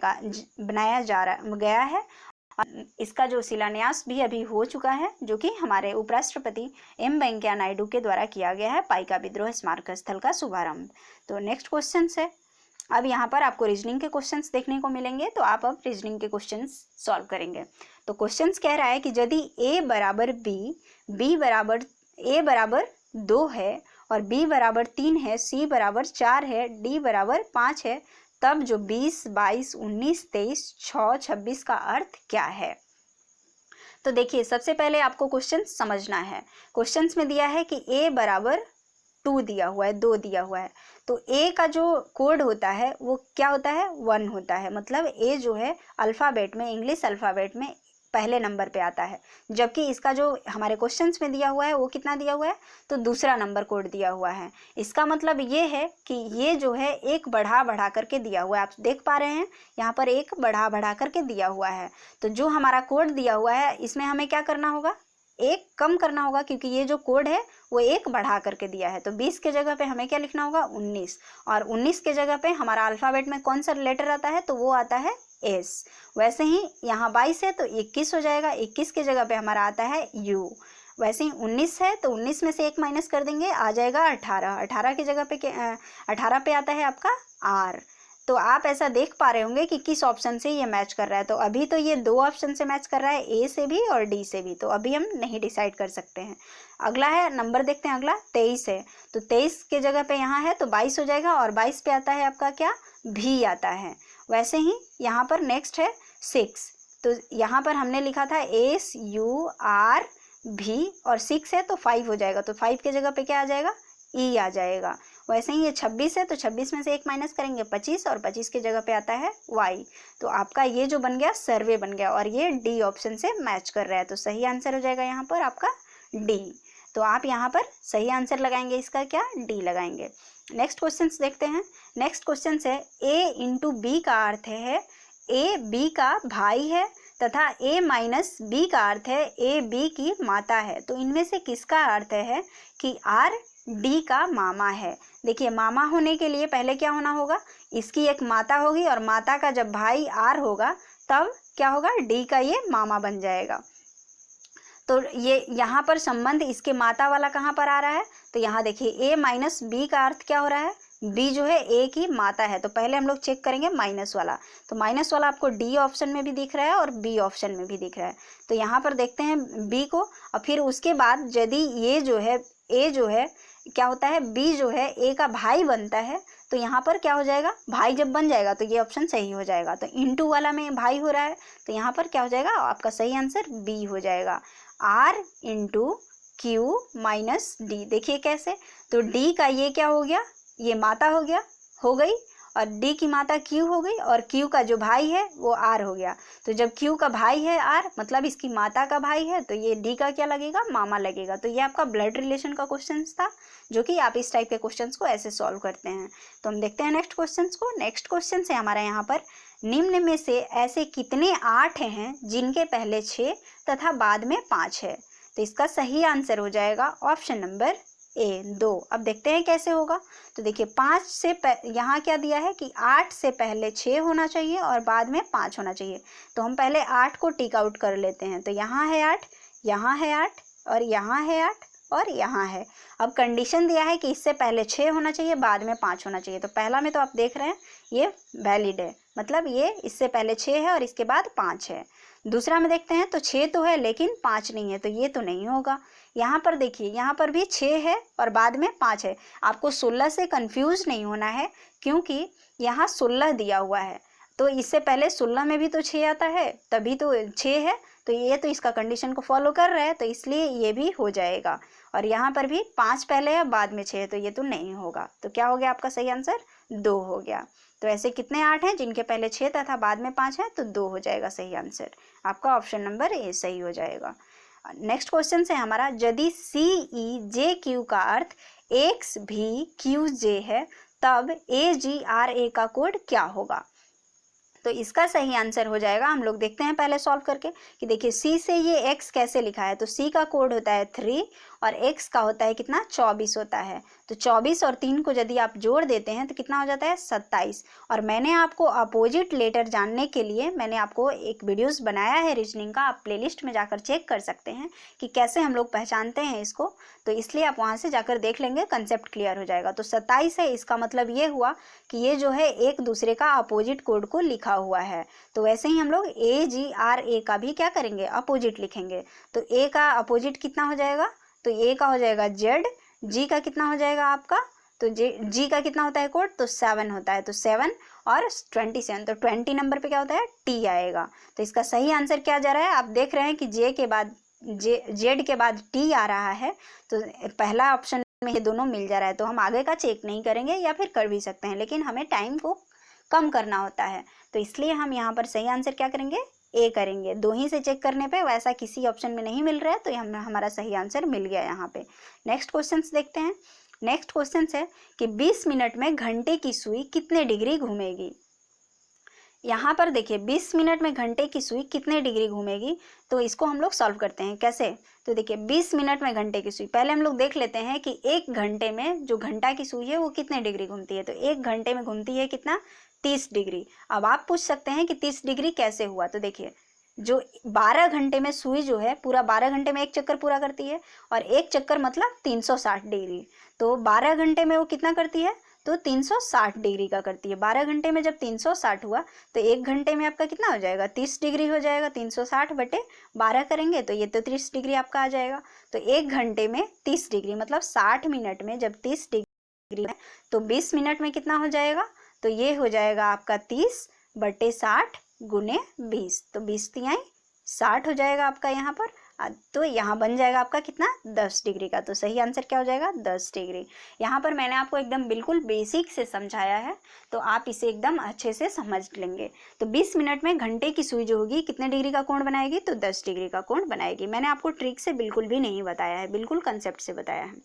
गया है। इसका जो शिलान्यास भी अभी हो चुका है, जो कि हमारे उपराष्ट्रपति एम वेंकैया नायडू के द्वारा किया गया है, पाइका विद्रोह स्मारक स्थल का शुभारंभ। तो नेक्स्ट क्वेश्चन है, अब यहाँ पर आपको रीजनिंग के क्वेश्चंस देखने को मिलेंगे। तो आप अब रीजनिंग के क्वेश्चंस सॉल्व करेंगे। तो क्वेश्चंस कह रहा है कि यदि a बराबर a बराबर 2 है और b बराबर 3 है, c बराबर 4 है, d बराबर 5 है, तब जो 20, 22, 19, 23, 6, 26 का अर्थ क्या है? तो देखिए, सबसे पहले आपको क्वेश्चन समझना है। क्वेश्चंस में दिया है कि a बराबर 2 दिया हुआ है, 2 दिया हुआ है। तो a का जो कोड होता है वो क्या होता है? 1 होता है। मतलब a जो है अल्फ़ाबेट में, इंग्लिश अल्फ़ाबेट में पहले नंबर पे आता है। जबकि इसका जो हमारे क्वेश्चंस में दिया हुआ है वो कितना दिया हुआ है? तो दूसरा नंबर कोड दिया हुआ है। इसका मतलब ये है कि ये जो है एक बढ़ा करके दिया हुआ है। आप देख पा रहे हैं यहाँ पर एक बढ़ा करके दिया हुआ है। तो जो हमारा कोड दिया हुआ है इसमें हमें क्या करना होगा? एक कम करना होगा, क्योंकि ये जो कोड है वो एक बढ़ा करके दिया है। तो 20 के जगह पे हमें क्या लिखना होगा? 19। और 19 के जगह पे हमारा अल्फ़ाबेट में कौन सा लेटर आता है? तो वो आता है एस। वैसे ही यहाँ 22 है तो 21 हो जाएगा, 21 के जगह पे हमारा आता है यू। वैसे ही 19 है तो 19 में से 1 माइनस कर देंगे, आ जाएगा 18। 18 की जगह पे 18 पे आता है आपका आर। तो आप ऐसा देख पा रहे होंगे कि किस ऑप्शन से ये मैच कर रहा है। तो अभी तो ये 2 ऑप्शन से मैच कर रहा है, ए से भी और डी से भी, तो अभी हम नहीं डिसाइड कर सकते हैं। अगला है नंबर, देखते हैं अगला 23 है। तो 23 के जगह पे यहाँ है तो 22 हो जाएगा, और 22 पे आता है आपका क्या, भी आता है। वैसे ही यहाँ पर नेक्स्ट है 6। तो यहाँ पर हमने लिखा था SUR और 6 है तो 5 हो जाएगा, तो 5 के जगह पे क्या आ जाएगा, ई आ जाएगा। वैसे ही ये 26 है तो 26 में से 1 माइनस करेंगे 25, और 25 की जगह पे आता है वाई। तो आपका ये जो बन गया सर्वे बन गया, और ये डी ऑप्शन से मैच कर रहा है। तो सही आंसर हो जाएगा यहाँ पर आपका डी। तो आप यहाँ पर सही आंसर लगाएंगे, इसका क्या, डी लगाएंगे। नेक्स्ट क्वेश्चन देखते हैं। नेक्स्ट क्वेश्चन है ए इंटू बी का अर्थ है ए बी का भाई है, तथा a माइनस बी का अर्थ है ए बी की माता है। तो इनमें से किसका अर्थ है कि R D का मामा है। देखिए मामा होने के लिए पहले क्या होना होगा, इसकी एक माता होगी, और माता का जब भाई R होगा तब क्या होगा, D का ये मामा बन जाएगा। तो ये यहाँ पर संबंध इसके माता वाला कहाँ पर आ रहा है, तो यहाँ देखिए a माइनस बी का अर्थ क्या हो रहा है, b जो है a की माता है। तो पहले हम लोग चेक करेंगे माइनस वाला, तो माइनस वाला आपको d ऑप्शन में भी दिख रहा है और b ऑप्शन में भी दिख रहा है। तो यहाँ पर देखते हैं b को, और फिर उसके बाद यदि ये जो है a जो है क्या होता है, b जो है a का भाई बनता है, तो यहाँ पर क्या हो जाएगा, भाई जब बन जाएगा तो ये ऑप्शन सही हो जाएगा। तो इंटू वाला में भाई हो रहा है, तो यहाँ पर क्या हो जाएगा, आपका सही आंसर b हो जाएगा, r into Q minus D. देखिए कैसे, तो d का ये क्या हो गया, ये माता हो गया, हो गई, और d की माता q हो गई, और q का जो भाई है वो r हो गया। तो जब q का भाई है r, मतलब इसकी माता का भाई है, तो ये d का क्या लगेगा, मामा लगेगा। तो ये आपका ब्लड रिलेशन का क्वेश्चन था, जो कि आप इस टाइप के क्वेश्चंस को ऐसे सॉल्व करते हैं। तो हम देखते हैं नेक्स्ट क्वेश्चंस को। नेक्स्ट क्वेश्चन है हमारा यहाँ पर, निम्न में से ऐसे कितने 8 हैं जिनके पहले 6 तथा बाद में 5 है। तो इसका सही आंसर हो जाएगा ऑप्शन नंबर ए 2। अब देखते हैं कैसे होगा। तो देखिए 5 से यहाँ क्या दिया है कि 8 से पहले 6 होना चाहिए और बाद में 5 होना चाहिए। तो हम पहले 8 को टिक आउट कर लेते हैं। तो यहाँ है 8, यहाँ है 8, और यहाँ है 8, और यहाँ है। अब कंडीशन दिया है कि इससे पहले 6 होना चाहिए, बाद में 5 होना चाहिए। तो पहला में तो आप देख रहे हैं ये वैलिड है, मतलब ये इससे पहले 6 है और इसके बाद 5 है। दूसरा में देखते हैं, तो 6 तो है लेकिन 5 नहीं है, तो ये तो नहीं होगा। यहाँ पर देखिए, यहाँ पर भी 6 है और बाद में 5 है। आपको 16 से कंफ्यूज नहीं होना है, क्योंकि यहाँ 16 दिया हुआ है, तो इससे पहले 16 में भी तो 6 आता है, तभी तो 6 है। तो ये तो इसका कंडीशन को फॉलो कर रहा है, तो इसलिए ये भी हो जाएगा। और यहाँ पर भी 5 पहले है, बाद में 6 है, तो ये तो नहीं होगा। तो क्या हो गया आपका सही आंसर, 2 हो गया। तो ऐसे कितने 8 हैं जिनके पहले 6 तथा बाद में 5 है, तो 2 हो जाएगा सही आंसर। आपका ऑप्शन नंबर ए सही हो जाएगा। नेक्स्ट क्वेश्चन है हमारा, यदि CEJQ का अर्थ XVQJ है, तब AGRA का कोड क्या होगा। तो इसका सही आंसर हो जाएगा, हम लोग देखते हैं पहले सॉल्व करके कि देखिए C से ये X कैसे लिखा है। तो C का कोड होता है 3 और X का होता है कितना, 24 होता है। तो 24 और 3 को यदि आप जोड़ देते हैं तो कितना हो जाता है, 27। और मैंने आपको अपोजिट लेटर जानने के लिए मैंने आपको एक वीडियोस बनाया है रीजनिंग का, आप प्लेलिस्ट में जाकर चेक कर सकते हैं कि कैसे हम लोग पहचानते हैं इसको। तो इसलिए आप वहाँ से जाकर देख लेंगे, कंसेप्ट क्लियर हो जाएगा। तो 27 है, इसका मतलब ये हुआ कि ये जो है एक दूसरे का अपोजिट कोड को लिखा हुआ है। तो वैसे ही हम लोग AGRA का भी क्या करेंगे, अपोजिट लिखेंगे। तो A का अपोजिट कितना हो जाएगा, तो A का हो जाएगा Z, G का कितना हो जाएगा आपका, तो G का कितना होता है कोड, तो 7 होता है। तो 7 और 27, तो 20 नंबर पे क्या होता है, T आएगा। तो इसका सही आंसर क्या जा रहा है, आप देख रहे हैं कि Z के बाद T आ रहा है, तो पहला ऑप्शन में ये दोनों मिल जा रहा है। तो हम आगे का चेक नहीं करेंगे, या फिर कर भी सकते हैं, लेकिन हमें टाइम को कम करना होता है। तो इसलिए हम यहाँ पर सही आंसर क्या करेंगे, ए करेंगे। 2 ही से चेक करने पे वैसा किसी ऑप्शन में नहीं मिल रहा है, तो हमारा सही आंसर मिल गया यहाँ पे। नेक्स्ट क्वेश्चन देखते हैं। नेक्स्ट क्वेश्चन है कि 20 मिनट में घंटे की सुई कितने डिग्री घूमेगी। यहाँ पर देखिए 20 मिनट में घंटे की सुई कितने डिग्री घूमेगी, तो इसको हम लोग सॉल्व करते हैं। कैसे, तो देखिए 20 मिनट में घंटे की सुई, पहले हम लोग देख लेते हैं कि 1 घंटे में जो घंटा की सुई है वो कितने डिग्री घूमती है। तो 1 घंटे में घूमती है कितना, 30 डिग्री। अब आप पूछ सकते हैं कि 30 डिग्री कैसे हुआ। तो देखिए जो 12 घंटे में सुई जो है पूरा 12 घंटे में एक चक्कर पूरा करती है, और एक चक्कर मतलब 360 डिग्री। तो 12 घंटे में वो कितना करती है, तो 360 डिग्री का करती है। 12 घंटे में जब 360 हुआ तो 1 घंटे में आपका कितना हो जाएगा, 30 डिग्री हो जाएगा। 360 बटे 12 करेंगे तो ये तो 30 डिग्री आपका आ जाएगा। तो 1 घंटे में 30 डिग्री मतलब 60 मिनट में जब 30 डिग्री है तो 20 मिनट में कितना हो जाएगा, तो ये हो जाएगा आपका 30 बटे 60 गुने 20, तो 20 तिहाई 60 हो जाएगा आपका यहाँ पर। तो यहाँ बन जाएगा आपका कितना, 10 डिग्री का। तो सही आंसर क्या हो जाएगा, 10 डिग्री। यहाँ पर मैंने आपको एकदम बिल्कुल बेसिक से समझाया है, तो आप इसे एकदम अच्छे से समझ लेंगे। तो 20 मिनट में घंटे की सुई जो होगी कितने डिग्री का कोण बनाएगी, तो 10 डिग्री का कोण बनाएगी। मैंने आपको ट्रिक से बिल्कुल भी नहीं बताया है, बिल्कुल कंसेप्ट से बताया है।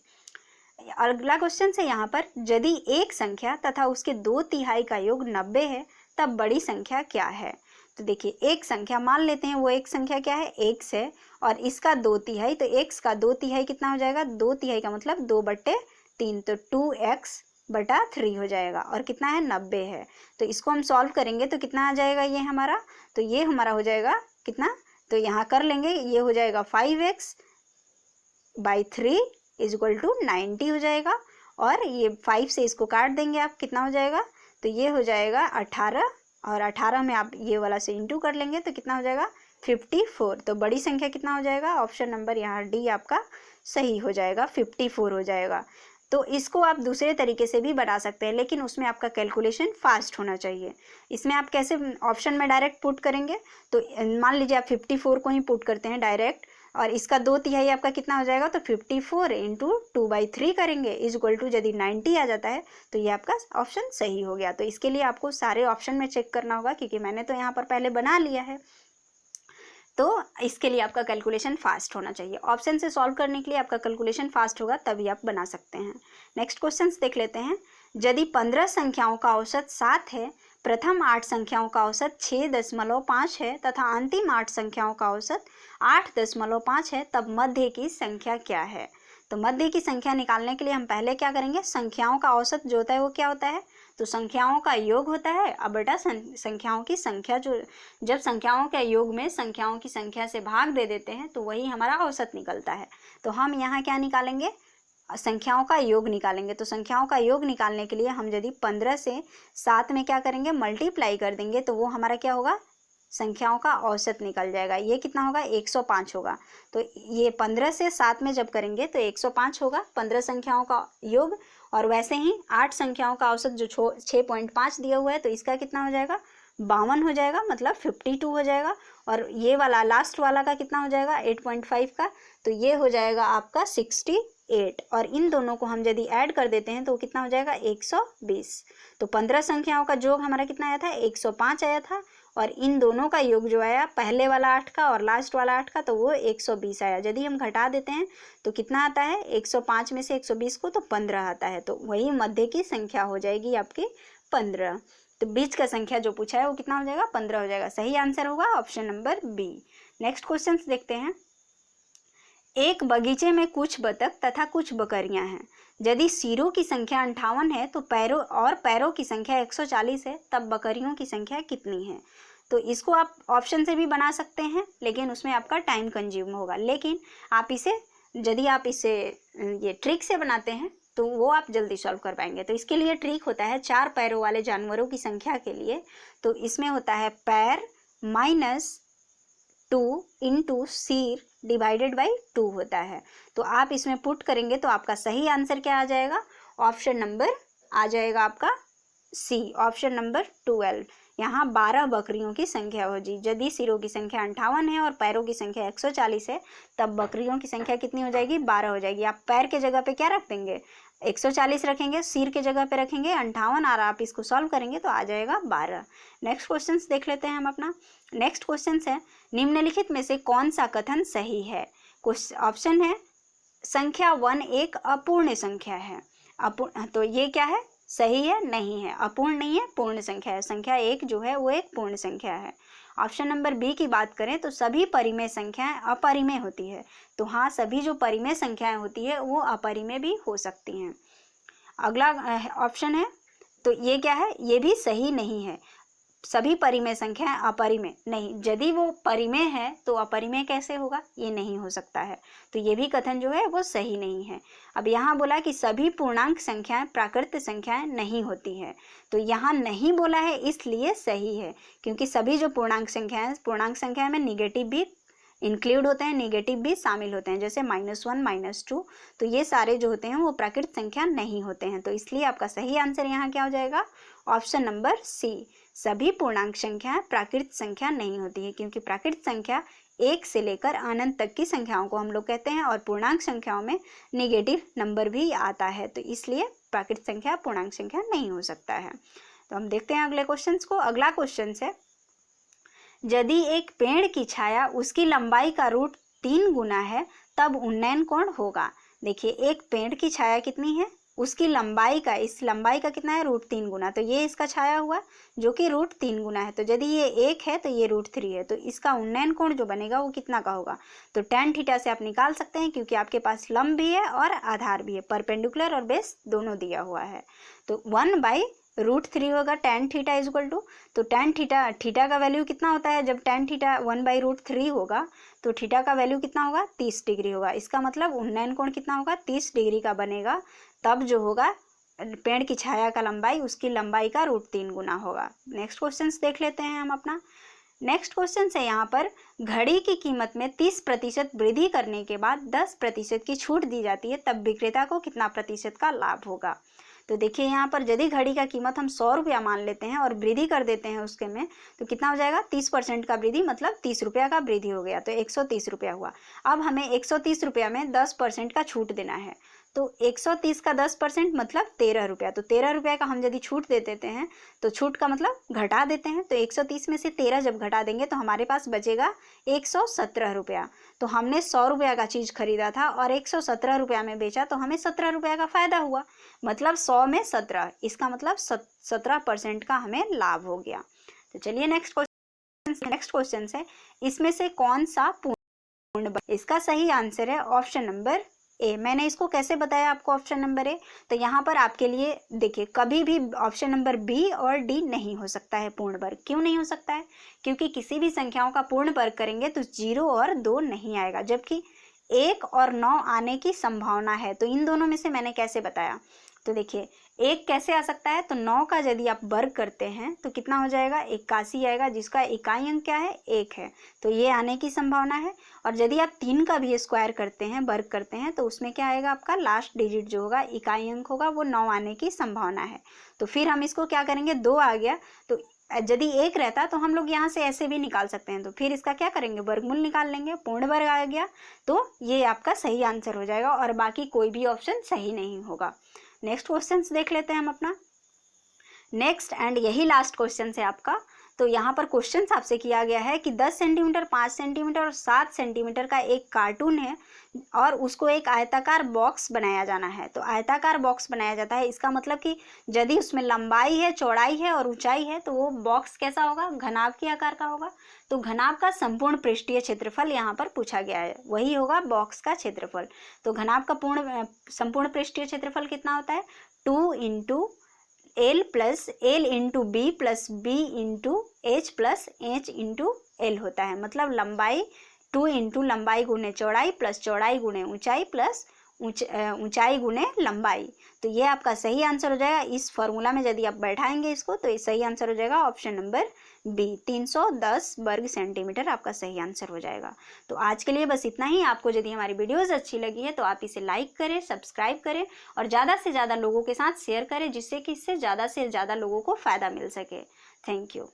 अगला क्वेश्चन से यहाँ पर, यदि एक संख्या तथा उसके 2/3 का योग 90 है तब बड़ी संख्या क्या है। तो देखिए, एक संख्या मान लेते हैं, वो एक संख्या क्या है, x है, और इसका 2/3, तो x का 2/3 कितना हो जाएगा, 2/3 का मतलब 2/3, तो 2x बटा 3 हो जाएगा, और कितना है, 90 है। तो इसको हम सॉल्व करेंगे तो कितना आ जाएगा ये हमारा, तो ये हमारा हो जाएगा कितना, तो यहाँ कर लेंगे, ये हो जाएगा 5x by 3 is equal to 90 हो जाएगा, और ये 5 से इसको काट देंगे आप, कितना हो जाएगा, तो ये हो जाएगा 18, और 18 में आप ये वाला से इंटू कर लेंगे तो कितना हो जाएगा, 54। तो बड़ी संख्या कितना हो जाएगा, ऑप्शन नंबर यहाँ डी आपका सही हो जाएगा, 54 हो जाएगा। तो इसको आप दूसरे तरीके से भी बना सकते हैं, लेकिन उसमें आपका कैलकुलेशन फास्ट होना चाहिए। इसमें आप कैसे ऑप्शन में डायरेक्ट पुट करेंगे, तो मान लीजिए आप 54 को ही पुट करते हैं डायरेक्ट, और इसका 2/3 आपका कितना हो जाएगा, तो 54 इंटू 2/3 करेंगे इज इक्वल टू, यदि 90 आ जाता है तो ये आपका ऑप्शन सही हो गया। तो इसके लिए आपको सारे ऑप्शन में चेक करना होगा, क्योंकि मैंने तो यहाँ पर पहले बना लिया है, तो इसके लिए आपका कैलकुलेशन फास्ट होना चाहिए। ऑप्शन से सॉल्व करने के लिए आपका कैलकुलेशन फास्ट होगा, तभी आप बना सकते हैं। नेक्स्ट क्वेश्चन देख लेते हैं। यदि 15 संख्याओं का औसत 7 है, प्रथम 8 संख्याओं का औसत 6.5 है तथा अंतिम 8 संख्याओं का औसत 8.5 है, तब मध्य की संख्या क्या है। तो मध्य की संख्या निकालने के लिए हम पहले क्या करेंगे, संख्याओं का औसत जो होता है वो क्या होता है, तो संख्याओं का योग होता है, अब बेटा संख्याओं की संख्या, जो जब संख्याओं के योग में संख्याओं की संख्या से भाग दे देते हैं तो वही हमारा औसत निकलता है। तो हम यहाँ क्या निकालेंगे, संख्याओं का योग निकालेंगे। तो संख्याओं का योग निकालने के लिए हम यदि 15 से 7 में क्या करेंगे, मल्टीप्लाई कर देंगे, तो वो हमारा क्या होगा, संख्याओं का औसत निकल जाएगा। ये कितना होगा, 105 होगा। तो ये 15 से 7 में जब करेंगे तो 105 होगा 15 संख्याओं का योग, और वैसे ही 8 संख्याओं का औसत जो 6.5 दिया हुआ है, तो इसका कितना हो जाएगा, 52 हो जाएगा, मतलब 52 हो जाएगा। और ये वाला लास्ट वाला का कितना हो जाएगा, 8.5 का, तो ये हो जाएगा आपका 68, और इन दोनों को हम यदि ऐड कर देते हैं तो कितना हो जाएगा, 120। तो 15 संख्याओं का योग हमारा कितना आया था, 105 आया था, और इन दोनों का योग जो आया, पहले वाला 8 का और लास्ट वाला 8 का, तो वो 120 आया। यदि हम घटा देते हैं तो कितना आता है, 105 में से 120 को तो 15 आता है, तो वही मध्य की संख्या हो जाएगी आपकी 15। तो बीच का संख्या जो पूछा है वो कितना हो जाएगा, 15 हो जाएगा। सही आंसर होगा option number B. Next question देखते हैं। एक बगीचे में कुछ बतख तथा कुछ बकरियां हैं। यदि सिरों की संख्या 58 है तो पैरों की संख्या 140 है, तब बकरियों की संख्या कितनी है। तो इसको आप ऑप्शन से भी बना सकते हैं, लेकिन उसमें आपका टाइम कंज्यूम होगा। लेकिन यदि आप इसे ये ट्रिक से बनाते हैं तो वो आप जल्दी सॉल्व कर पाएंगे। तो इसके लिए ट्रिक होता है 4 पैरों वाले जानवरों की संख्या के लिए, तो इसमें होता है पैर माइनस 2 इंटू सिर डिवाइडेड बाई 2 होता है। तो आप इसमें पुट करेंगे तो आपका सही आंसर क्या आ जाएगा, ऑप्शन नंबर आ जाएगा आपका सी, ऑप्शन नंबर 12। यहाँ 12 बकरियों की संख्या होगी। यदि सिरों की संख्या 58 है और पैरों की संख्या 140 है, तब बकरियों की संख्या कितनी हो जाएगी, 12 हो जाएगी। आप पैर के जगह पे क्या रख देंगे, 140 रखेंगे, सिर के जगह पे रखेंगे 58, और आप इसको सॉल्व करेंगे तो आ जाएगा 12। नेक्स्ट क्वेश्चन देख लेते हैं हम अपना। नेक्स्ट क्वेश्चन है, निम्नलिखित में से कौन सा कथन सही है। कुछ ऑप्शन है, संख्या 1 एक अपूर्ण संख्या है। तो ये क्या है, सही है, नहीं है, अपूर्ण नहीं है, पूर्ण संख्या है। संख्या 1 जो है वो एक पूर्ण संख्या है। ऑप्शन नंबर बी की बात करें तो सभी परिमेय संख्याएं अपरिमेय होती है। तो हाँ, सभी जो परिमेय संख्याएं होती है वो अपरिमेय भी हो सकती हैं। अगला ऑप्शन है, तो ये क्या है, ये भी सही नहीं है। सभी परिमेय संख्याएं अपरिमेय नहीं, यदि वो परिमेय है तो अपरिमेय कैसे होगा, ये नहीं हो सकता है। तो ये भी कथन जो है वो सही नहीं है। अब यहाँ बोला कि सभी पूर्णांक संख्याएं प्राकृत संख्याएं नहीं होती है, तो यहाँ नहीं बोला है इसलिए सही है, क्योंकि सभी जो पूर्णांक संख्या में निगेटिव भी इंक्लूड होते हैं, निगेटिव भी शामिल होते हैं, जैसे -1 -2, तो ये सारे जो होते हैं वो प्राकृत संख्या नहीं होते हैं। तो इसलिए आपका सही आंसर यहाँ क्या हो जाएगा, ऑप्शन नंबर सी, सभी पूर्णांक संख्याएं प्राकृत संख्या नहीं होती है, क्योंकि प्राकृत संख्या 1 से लेकर अनंत तक की संख्याओं को हम लोग कहते हैं, और पूर्णांक संख्याओं में निगेटिव नंबर भी आता है, तो इसलिए प्राकृत संख्या पूर्णांक संख्या नहीं हो सकता है। तो हम देखते हैं अगले क्वेश्चन को। अगला क्वेश्चन है, यदि एक पेड़ की छाया उसकी लंबाई का √3 गुना है तब उन्नयन कोण होगा। देखिए, एक पेड़ की छाया कितनी है, उसकी लंबाई का, इस लंबाई का कितना है, √3 गुना, तो ये इसका छाया हुआ जो कि √3 गुना है। तो यदि ये 1 है तो ये √3 है, तो इसका उन्नयन कोण जो बनेगा वो कितना का होगा। तो tan थीटा से आप निकाल सकते हैं, क्योंकि आपके पास लंब भी है और आधार भी है, परपेंडिकुलर और बेस दोनों दिया हुआ है। तो 1/√3 होगा tan थीटा इक्वल टू, तो tan थीटा का वैल्यू कितना होता है, जब tan थीटा 1/√3 होगा तो थीटा का वैल्यू कितना होगा, 30 डिग्री होगा। इसका मतलब उन्नयन कोण कितना होगा, 30 डिग्री का बनेगा, तब जो होगा पेड़ की छाया का लंबाई उसकी लंबाई का √3 गुना होगा। नेक्स्ट क्वेश्चन देख लेते हैं हम अपना। नेक्स्ट क्वेश्चन है यहाँ पर, घड़ी की कीमत में 30% वृद्धि करने के बाद 10% की छूट दी जाती है, तब विक्रेता को कितना प्रतिशत का लाभ होगा। तो देखिए, यहाँ पर यदि घड़ी का कीमत हम 100 रुपया मान लेते हैं और वृद्धि कर देते हैं उसके में, तो कितना हो जाएगा, 30% का वृद्धि, मतलब 30 रुपया का वृद्धि हो गया, तो 130 रुपया हुआ। अब हमें 130 रुपया में 10% का छूट देना है, तो 130 का 10% मतलब 13 रुपया, तो 13 रुपया का हम यदि छूट दे देते हैं तो छूट का मतलब घटा देते हैं, तो 130 में से 13 जब घटा देंगे तो हमारे पास बचेगा 117 रुपया। तो हमने 100 रुपया का चीज़ खरीदा था और 117 रुपया में बेचा, तो हमें 17 रुपया का फायदा हुआ, मतलब 100 में 17, इसका मतलब 17% का हमें लाभ हो गया। तो चलिए नेक्स्ट क्वेश्चन है, इसमें से कौन सा पूर्ण, इसका सही आंसर है ऑप्शन नंबर ए। मैंने इसको कैसे बताया आपको ऑप्शन नंबर ए, तो यहाँ पर आपके लिए देखिए, कभी भी ऑप्शन नंबर बी और डी नहीं हो सकता है पूर्ण वर्ग। क्यों नहीं हो सकता है, क्योंकि किसी भी संख्याओं का पूर्ण वर्ग करेंगे तो 0 और 2 नहीं आएगा, जबकि 1 और 9 आने की संभावना है। तो इन दोनों में से मैंने कैसे बताया, तो देखिए 1 कैसे आ सकता है, तो 9 का यदि आप वर्ग करते हैं तो कितना हो जाएगा, 81 आएगा, जिसका इकाई अंक क्या है, 1 है, तो ये आने की संभावना है। और यदि आप 3 का भी स्क्वायर करते हैं, वर्ग करते हैं, तो उसमें क्या आएगा, आपका लास्ट डिजिट जो होगा, इकाई अंक होगा, वो 9 आने की संभावना है। तो फिर हम इसको क्या करेंगे, 2 आ गया, तो यदि 1 रहता तो हम लोग यहाँ से ऐसे भी निकाल सकते हैं, तो फिर इसका क्या करेंगे, वर्गमूल निकाल लेंगे, पूर्ण वर्ग आ गया, तो ये आपका सही आंसर हो जाएगा, और बाकी कोई भी ऑप्शन सही नहीं होगा। नेक्स्ट क्वेश्चन देख लेते हैं हम अपना। नेक्स्ट एंड यही लास्ट क्वेश्चन है आपका। तो यहाँ पर क्वेश्चन आपसे किया गया है कि 10 सेंटीमीटर, 5 सेंटीमीटर और 7 सेंटीमीटर का एक कार्टून है और उसको एक आयताकार बॉक्स बनाया जाना है। तो आयताकार बॉक्स बनाया जाता है, इसका मतलब कि यदि उसमें लंबाई है, चौड़ाई है और ऊंचाई है, तो वो बॉक्स कैसा होगा, घनाभ के आकार का होगा। तो घनाभ का संपूर्ण पृष्ठीय क्षेत्रफल यहाँ पर पूछा गया है, वही होगा बॉक्स का क्षेत्रफल। तो घनाभ का संपूर्ण पृष्ठीय क्षेत्रफल कितना होता है, 2 × L + L × B + B × H + H × L होता है। मतलब लंबाई 2 × लंबाई गुणे चौड़ाई प्लस चौड़ाई गुणे ऊंचाई प्लस ऊंचाई गुणे लंबाई। तो ये आपका सही आंसर हो जाएगा। इस फॉर्मूला में यदि आप बैठाएंगे इसको तो ये सही आंसर हो जाएगा ऑप्शन नंबर बी, 310 वर्ग सेंटीमीटर आपका सही आंसर हो जाएगा। तो आज के लिए बस इतना ही। आपको यदि हमारी वीडियोस अच्छी लगी है तो आप इसे लाइक करें, सब्सक्राइब करें और ज़्यादा से ज़्यादा लोगों के साथ शेयर करें, जिससे कि इससे ज़्यादा से ज़्यादा लोगों को फ़ायदा मिल सके। Thank you.